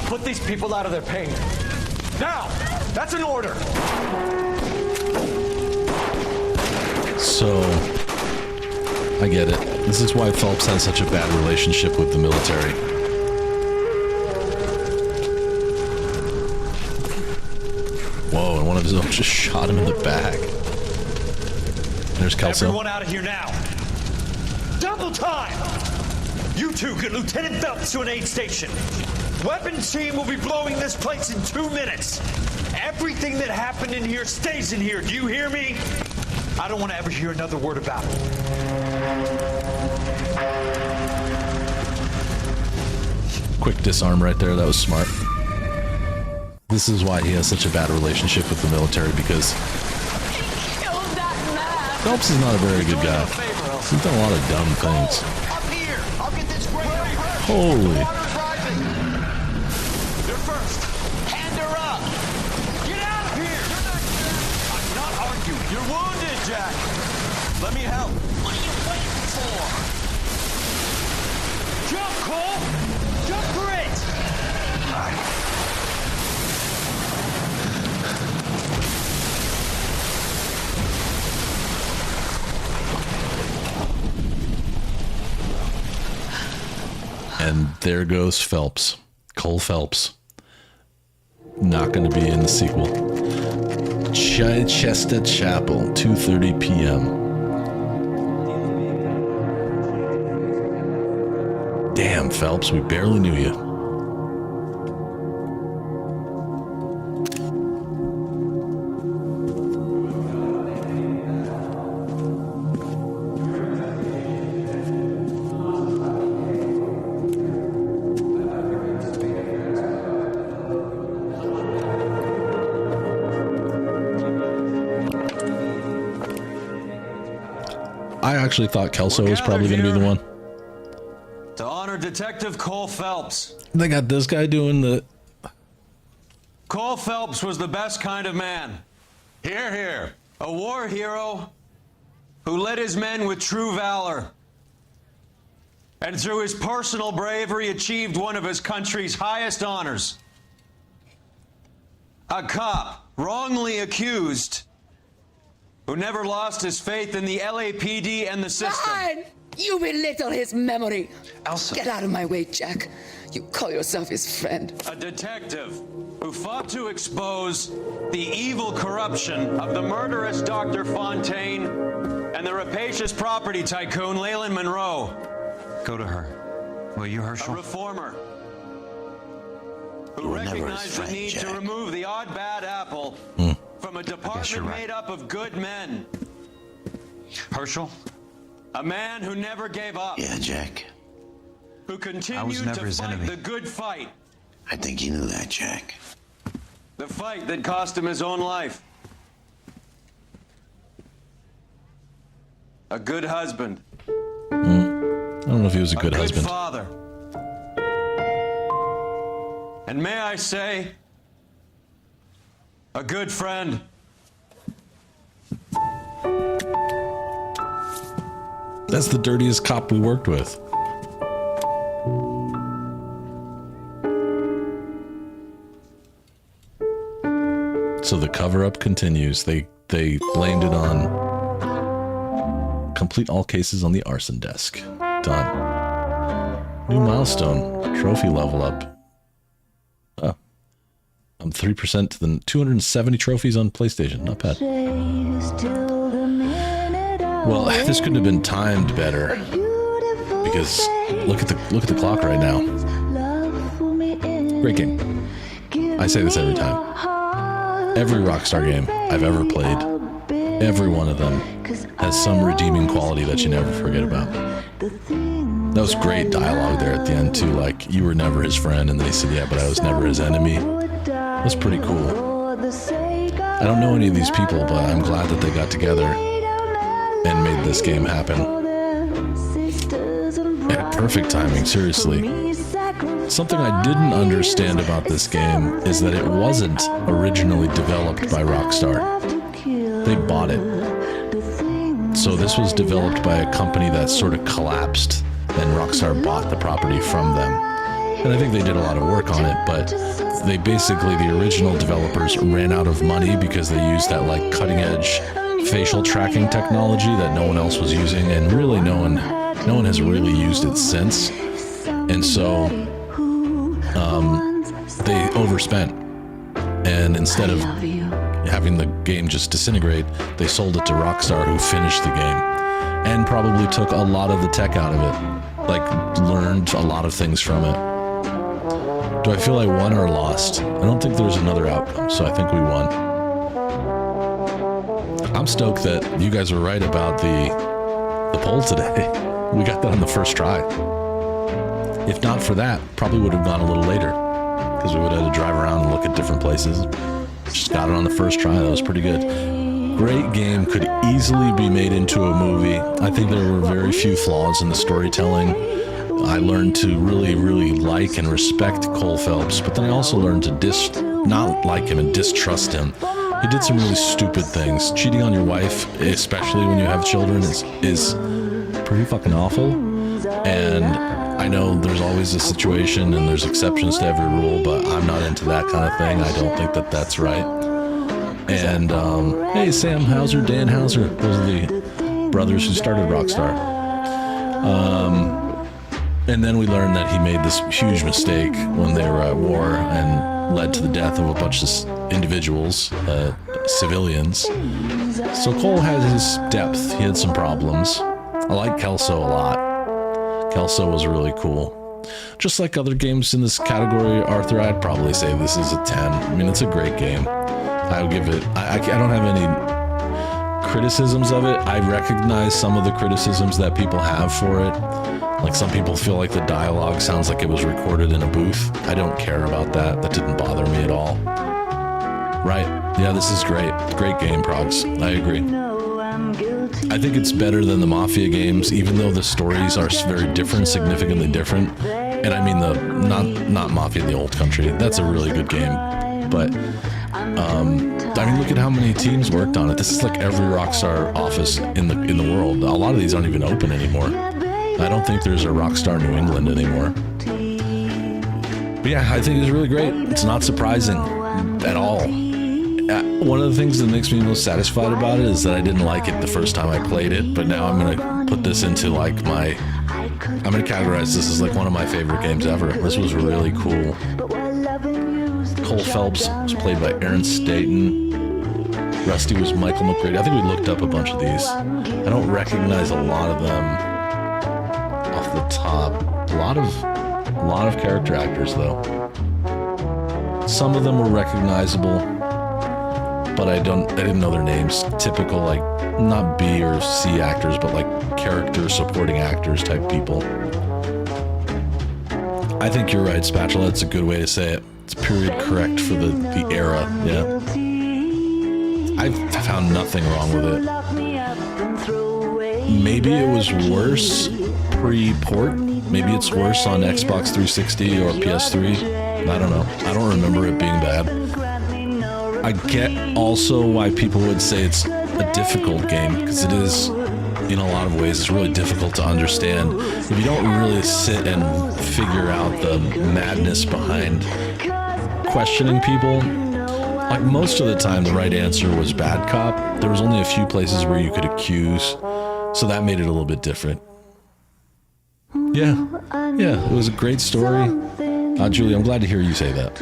Put these people out of their pain. Now! That's an order! So, I get it. This is why Phelps has such a bad relationship with the military. Whoa, and one of his own just shot him in the back. There's Kelso. Everyone out of here now. Double time! You two get Lieutenant Phelps to an aid station. Weapons team will be blowing this place in 2 minutes. Everything that happened in here stays in here. Do you hear me? I don't want to ever hear another word about it. Quick disarm right there. That was smart. This is why he has such a bad relationship with the military, because Phelps is not a very good guy. He's done a lot of dumb things. Holy. You're first. Hand her up. Get out of here. I'm not arguing. You're wounded, Jack. Let me help. What are you waiting for? Jump, Cole. Jump for it. And there goes Phelps. Cole Phelps. Not going to be in the sequel. Chichester Chapel, 2:30 p.m. Damn, Phelps, we barely knew you. I actually thought Kelso was probably going to be the one. To honor Detective Cole Phelps. They got this guy doing the... Cole Phelps was the best kind of man. Hear, hear. A war hero who led his men with true valor. And through his personal bravery achieved one of his country's highest honors. A cop wrongly accused who never lost his faith in the LAPD and the system. Fine! You belittle his memory. Elsa. Get out of my way, Jack. You call yourself his friend. A detective who fought to expose the evil corruption of the murderous Dr. Fontaine and the rapacious property tycoon Leyland Monroe. Go to her. Will you, Herschel? A reformer who recognized the need to remove the odd bad apple from a department made up of good men. Herschel? A man who never gave up. Yeah, Jack. Who continued to fight the good fight. I think you knew that, Jack. The fight that cost him his own life. A good husband. I don't know if he was a good husband. Father. And may I say, a good friend. That's the dirtiest cop we worked with. So the cover-up continues. They blamed it on complete all cases on the arson desk. Done. New milestone. Trophy level up. Oh. I'm 3% to the 270 trophies on PlayStation. Not bad. Well, this couldn't have been timed better. Because look at the clock right now. Great game. I say this every time. Every Rockstar game I've ever played, every one of them has some redeeming quality that you never forget about. That was great dialogue there at the end too, like, you were never his friend, and then he said, yeah, but I was never his enemy. That's pretty cool. I don't know any of these people, but I'm glad that they got together and made this game happen. Yeah, perfect timing, seriously. Something I didn't understand about this game is that it wasn't originally developed by Rockstar. They bought it. So this was developed by a company that sort of collapsed, and Rockstar bought the property from them. And I think they did a lot of work on it, but they basically, the original developers ran out of money because they used that like cutting edge facial tracking technology that no one else was using, and really no one has really used it since. And so they overspent, and instead of having the game just disintegrate, they sold it to Rockstar, who finished the game and probably took a lot of the tech out of it, like learned a lot of things from it. Do I feel I won or lost? I don't think there's another outcome, so I think we won. I'm stoked that you guys were right about the poll today. We got that on the first try. If not for that, probably would have gone a little later, because we would have had to drive around and look at different places. Just got it on the first try. That was pretty good. Great game. Could easily be made into a movie. I think there were very few flaws in the storytelling. I learned to really, really like and respect Cole Phelps, but then I also learned to not like him and distrust him. He did some really stupid things. Cheating on your wife, especially when you have children, is pretty fucking awful. And I know there's always a situation and there's exceptions to every rule, but I'm not into that kind of thing. I don't think that that's right. And hey, Sam Hauser, Dan Hauser, those are the brothers who started Rockstar. And then we learned that he made this huge mistake when they were at war and led to the death of a bunch of individuals, civilians. So Cole had his depth. He had some problems. I like Kelso a lot. Kelso was really cool. Just like other games in this category, Arthur, I'd probably say this is a 10. I mean, it's a great game. I would give it... I don't have any criticisms of it. I recognize some of the criticisms that people have for it. Like, some people feel like the dialogue sounds like it was recorded in a booth. I don't care about that. That didn't bother me at all. Right. Yeah, this is great. Great game, Progs. I agree. I think it's better than the Mafia games, even though the stories are very different, significantly different. And I mean not Mafia in the Old Country. That's a really good game. But, I mean, look at how many teams worked on it. This is like every Rockstar office in the world. A lot of these aren't even open anymore. I don't think there's a Rockstar New England anymore. But yeah, I think it's really great. It's not surprising at all. One of the things that makes me most satisfied about it is that I didn't like it the first time I played it, but now I'm going to put this into like I'm going to categorize this as like one of my favorite games ever. This was really cool. Cole Phelps was played by Aaron Staten. Rusty was Michael McGrady. I think we looked up a bunch of these. I don't recognize a lot of them off the top. A lot of character actors though. Some of them were recognizable, but I didn't know their names. Typical, like, not B or C actors, but like character supporting actors type people. I think you're right, Spatula. It's a good way to say it. It's period correct for the era. Yeah. I found nothing wrong with it. Maybe it was worse pre-port. Maybe it's worse on Xbox 360 or PS3. I don't know. I don't remember it being bad. I get also why people would say it's a difficult game, because it is, in a lot of ways. It's really difficult to understand if you don't really sit and figure out the madness behind questioning people. like most of the time, the right answer was bad cop. There was only a few places where you could accuse, so that made it a little bit different. Yeah, it was a great story. Julie, I'm glad to hear you say that.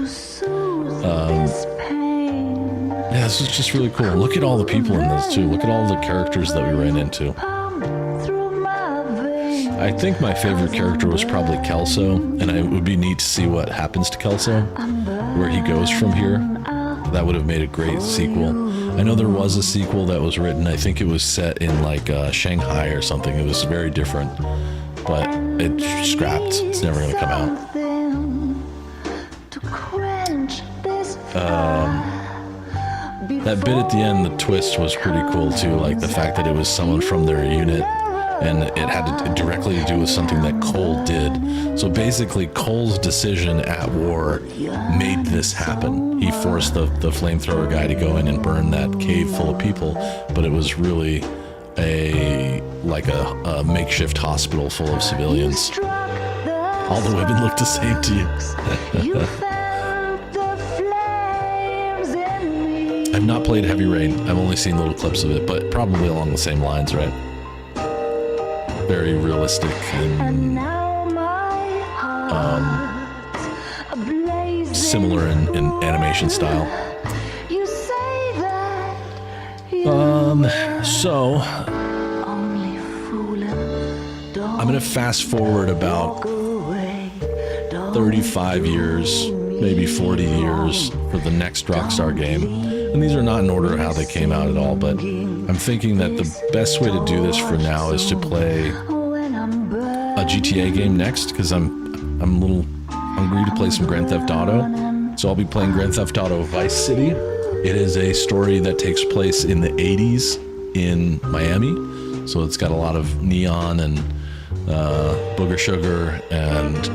Yeah, this is just really cool. Look at all the people in this too. Look at all the characters that we ran into. I think my favorite character was probably Kelso, and it would be neat to see what happens to Kelso, where he goes from here. That would have made a great sequel. I know there was a sequel that was written. I think it was set in like Shanghai or something. It was very different, but it's scrapped. It's never going to come out. That bit at the end, the twist was pretty cool too. Like the fact that it was someone from their unit, and it had to directly do with something that Cole did. So basically, Cole's decision at war made this happen. He forced the flamethrower guy to go in and burn that cave full of people, but it was really a makeshift hospital full of civilians. All the women look the same to you. I've not played Heavy Rain. I've only seen little clips of it, but probably along the same lines, right? Very realistic and similar in animation style. So I'm gonna fast forward about 35 years, maybe 40 years for the next Rockstar game. And these are not in order of how they came out at all, but I'm thinking that the best way to do this for now is to play a GTA game next, because I'm a little hungry to play some Grand Theft Auto. So I'll be playing Grand Theft Auto Vice City. It is a story that takes place in the 80s in Miami. So it's got a lot of neon and booger sugar and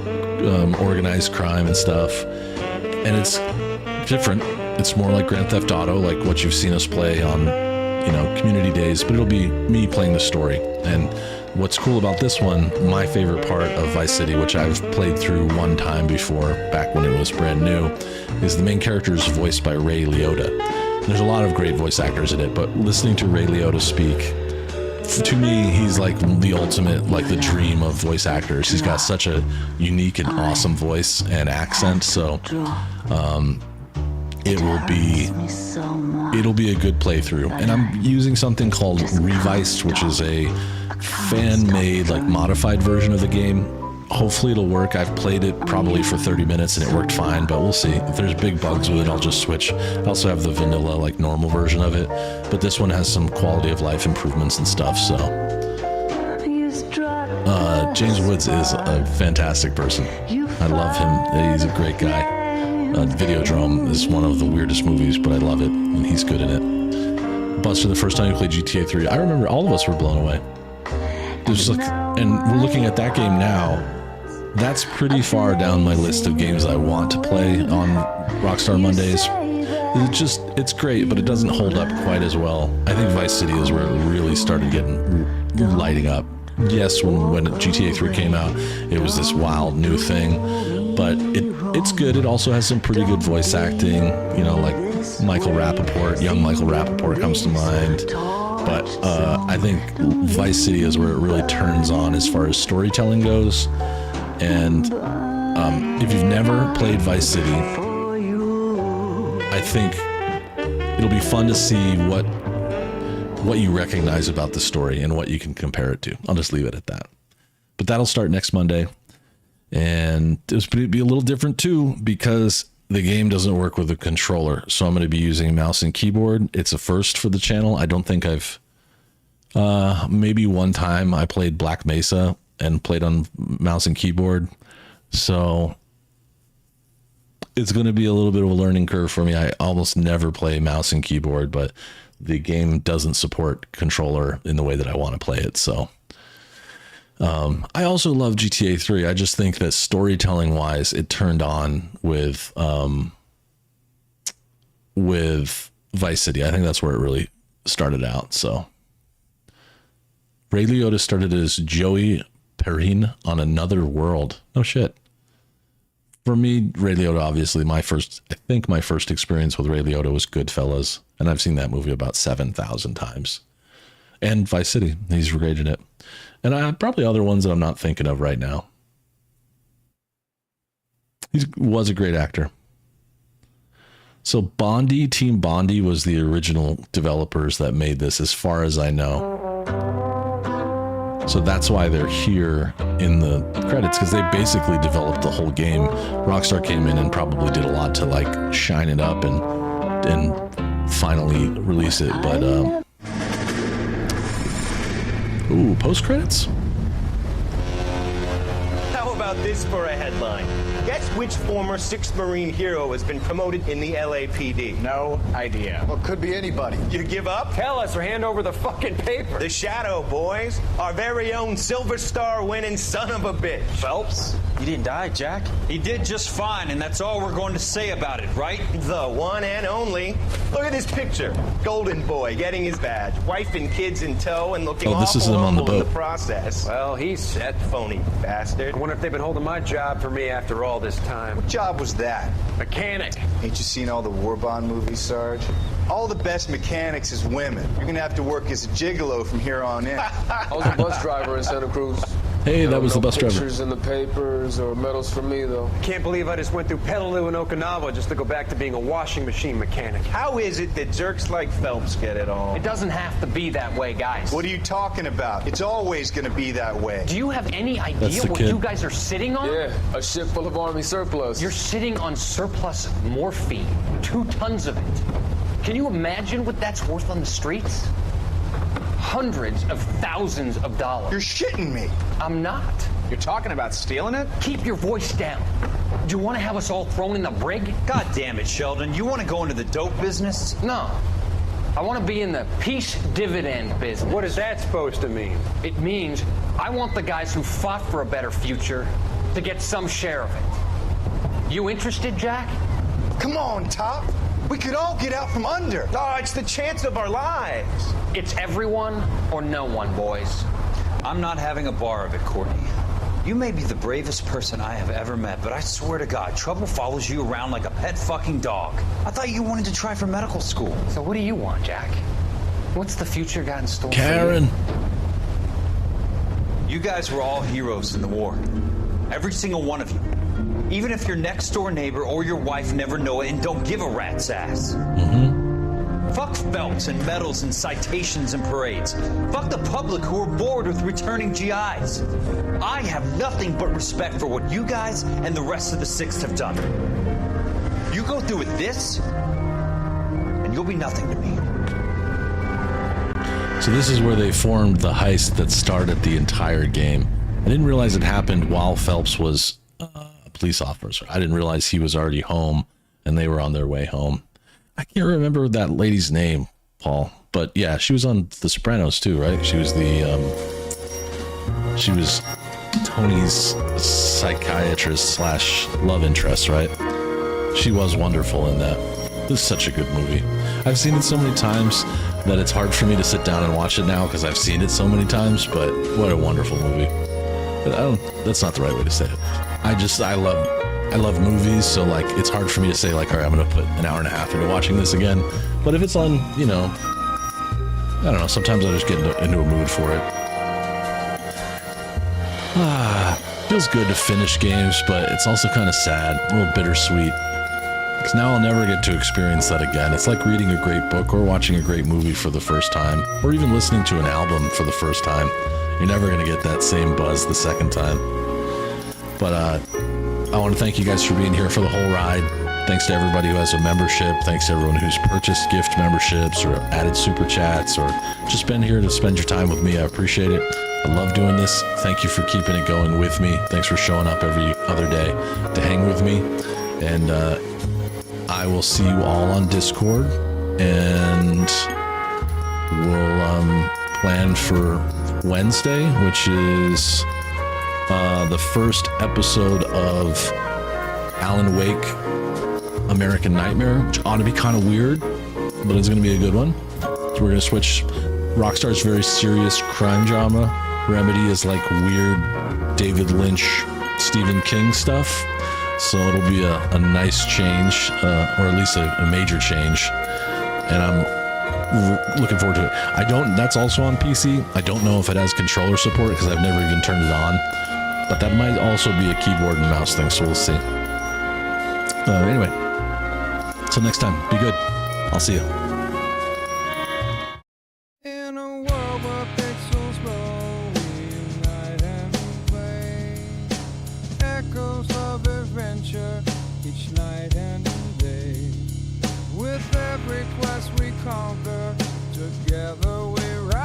organized crime and stuff. And it's different. It's more like Grand Theft Auto, like what you've seen us play on, community days, but it'll be me playing the story. And what's cool about this one, my favorite part of Vice City, which I've played through one time before, back when it was brand new, is the main character is voiced by Ray Liotta. There's a lot of great voice actors in it, but listening to Ray Liotta speak, to me, he's like the ultimate, like the dream of voice actors. He's got such a unique and awesome voice and accent, so it'll be a good playthrough. And I'm using something called Reviced, which is a fan-made, like modified version of the game. Hopefully it'll work. I've played it probably for 30 minutes and it worked fine, but we'll see. If there's big bugs with it, I'll just switch. I also have the vanilla, like normal version of it, but this one has some quality of life improvements and stuff, so. James Woods is a fantastic person. I love him. He's a great guy. Videodrome is one of the weirdest movies, but I love it, and he's good in it. Buster, the first time you played GTA 3, I remember all of us were blown away. There's like, and we're looking at that game now. That's pretty far down my list of games I want to play on Rockstar Mondays. It's great, but it doesn't hold up quite as well. I think Vice City is where it really started lighting up. Yes, when GTA 3 came out, it was this wild new thing, but it's good. It also has some pretty good voice acting, like Michael Rappaport, young Michael Rappaport comes to mind. But I think Vice City is where it really turns on as far as storytelling goes. And if you've never played Vice City, I think it'll be fun to see what you recognize about the story and what you can compare it to. I'll just leave it at that. But that'll start next Monday. And it's going to be a little different too, because the game doesn't work with a controller. So I'm going to be using mouse and keyboard. It's a first for the channel. I don't think I've, maybe one time I played Black Mesa and played on mouse and keyboard. So it's going to be a little bit of a learning curve for me. I almost never play mouse and keyboard, but the game doesn't support controller in the way that I want to play it. So I also love GTA 3. I just think that storytelling wise, it turned on with Vice City. I think that's where it really started out. So Ray Liotta started as Joey Perrine on Another World. No shit. For me, Ray Liotta, obviously, I think my first experience with Ray Liotta was Goodfellas, and I've seen that movie about 7,000 times. And Vice City, he's great in it. And I probably other ones that I'm not thinking of right now. He was a great actor. So Team Bondi was the original developers that made this, as far as I know. So that's why they're here in the credits, because they basically developed the whole game. Rockstar came in and probably did a lot to like shine it up and finally release it. But ooh, post credits. How about this for a headline? Guess which former 6th Marine hero has been promoted in the LAPD? No idea. Well, could be anybody. You give up? Tell us or hand over the fucking paper. The Shadow, boys. Our very own Silver Star winning son of a bitch. Phelps? He didn't die, Jack. He did just fine, and that's all we're going to say about it, right? The one and only. Look at this picture. Golden boy getting his badge. Wife and kids in tow and looking this is him on the awful in boat. the process. Well, he's set. Phony bastard. I wonder if they've been holding my job for me after all this time. What job was that? Mechanic. Ain't you seen all the war bond movies, Sarge? All the best mechanics is women. You're gonna have to work as a gigolo from here on in. I was a bus driver in Santa Cruz. Hey, that was the bus driver. Pictures in the papers or medals for me, though. Can't believe I just went through Peleliu and Okinawa just to go back to being a washing machine mechanic. How is it that jerks like Phelps get it all? It doesn't have to be that way, guys. What are you talking about? It's always gonna be that way. Do you have any That's idea the what kid. you guys are sitting on? Yeah, a ship full of Army surplus. You're sitting on surplus morphine. 2 tons of it. Can you imagine what that's worth on the streets? Hundreds of thousands of dollars. You're shitting me. I'm not. You're talking about stealing it? Keep your voice down. Do you want to have us all thrown in the brig? God damn it, Sheldon. You want to go into the dope business? No. I want to be in the peace dividend business. What is that supposed to mean? It means I want the guys who fought for a better future to get some share of it. You interested, Jack? Come on, Top. We could all get out from under. Oh, it's the chance of our lives. It's everyone or no one, boys. I'm not having a bar of it, Courtney. You may be the bravest person I have ever met, but I swear to God, trouble follows you around like a pet fucking dog. I thought you wanted to try for medical school. So what do you want, Jack? What's the future got in store Karen. for you? You guys were all heroes in the war. Every single one of you. Even if your next door neighbor or your wife never know it and don't give a rat's ass. Fuck Phelps and medals and citations and parades. Fuck the public who are bored with returning GIs. I have nothing but respect for what you guys and the rest of the 6th have done. You go through with this, and you'll be nothing to me. So this is where they formed the heist that started the entire game. I didn't realize it happened while Phelps was a police officer. I didn't realize he was already home and they were on their way home. I can't remember that lady's name, Paul, but yeah, she was on The Sopranos too, right? She was she was Tony's psychiatrist / love interest, right? She was wonderful in that. This is such a good movie. I've seen it so many times that it's hard for me to sit down and watch it now because I've seen it so many times, but what a wonderful movie. That's not the right way to say it. I love movies, so like it's hard for me to say like, all right, I'm gonna put an hour and a half into watching this again. But if it's on, you know, I don't know, sometimes I just get into a mood for it. Feels good to finish games, but it's also kind of sad, a little bittersweet. Because now I'll never get to experience that again. It's like reading a great book or watching a great movie for the first time, or even listening to an album for the first time. You're never going to get that same buzz the second time. But I want to thank you guys for being here for the whole ride. Thanks to everybody who has a membership. Thanks to everyone who's purchased gift memberships or added super chats or just been here to spend your time with me. I appreciate it. I love doing this. Thank you for keeping it going with me. Thanks for showing up every other day to hang with me. And I will see you all on Discord, and we'll plan for Wednesday, which is the first episode of Alan Wake American Nightmare, which ought to be kind of weird, but it's going to be a good one. So we're going to switch. Rockstar's very serious crime drama. Remedy is like weird David Lynch, Stephen King stuff. so it'll be a nice change, or at least a major change, and I'm looking forward to it. That's also on PC. I don't know if it has controller support because I've never even turned it on, but that might also be a keyboard and mouse thing, so we'll see. Anyway, till next time, be good. I'll see you. In a world where pixels glow, we unite and play. Echoes of adventure each night and day. With every quest we conquer, together we rise.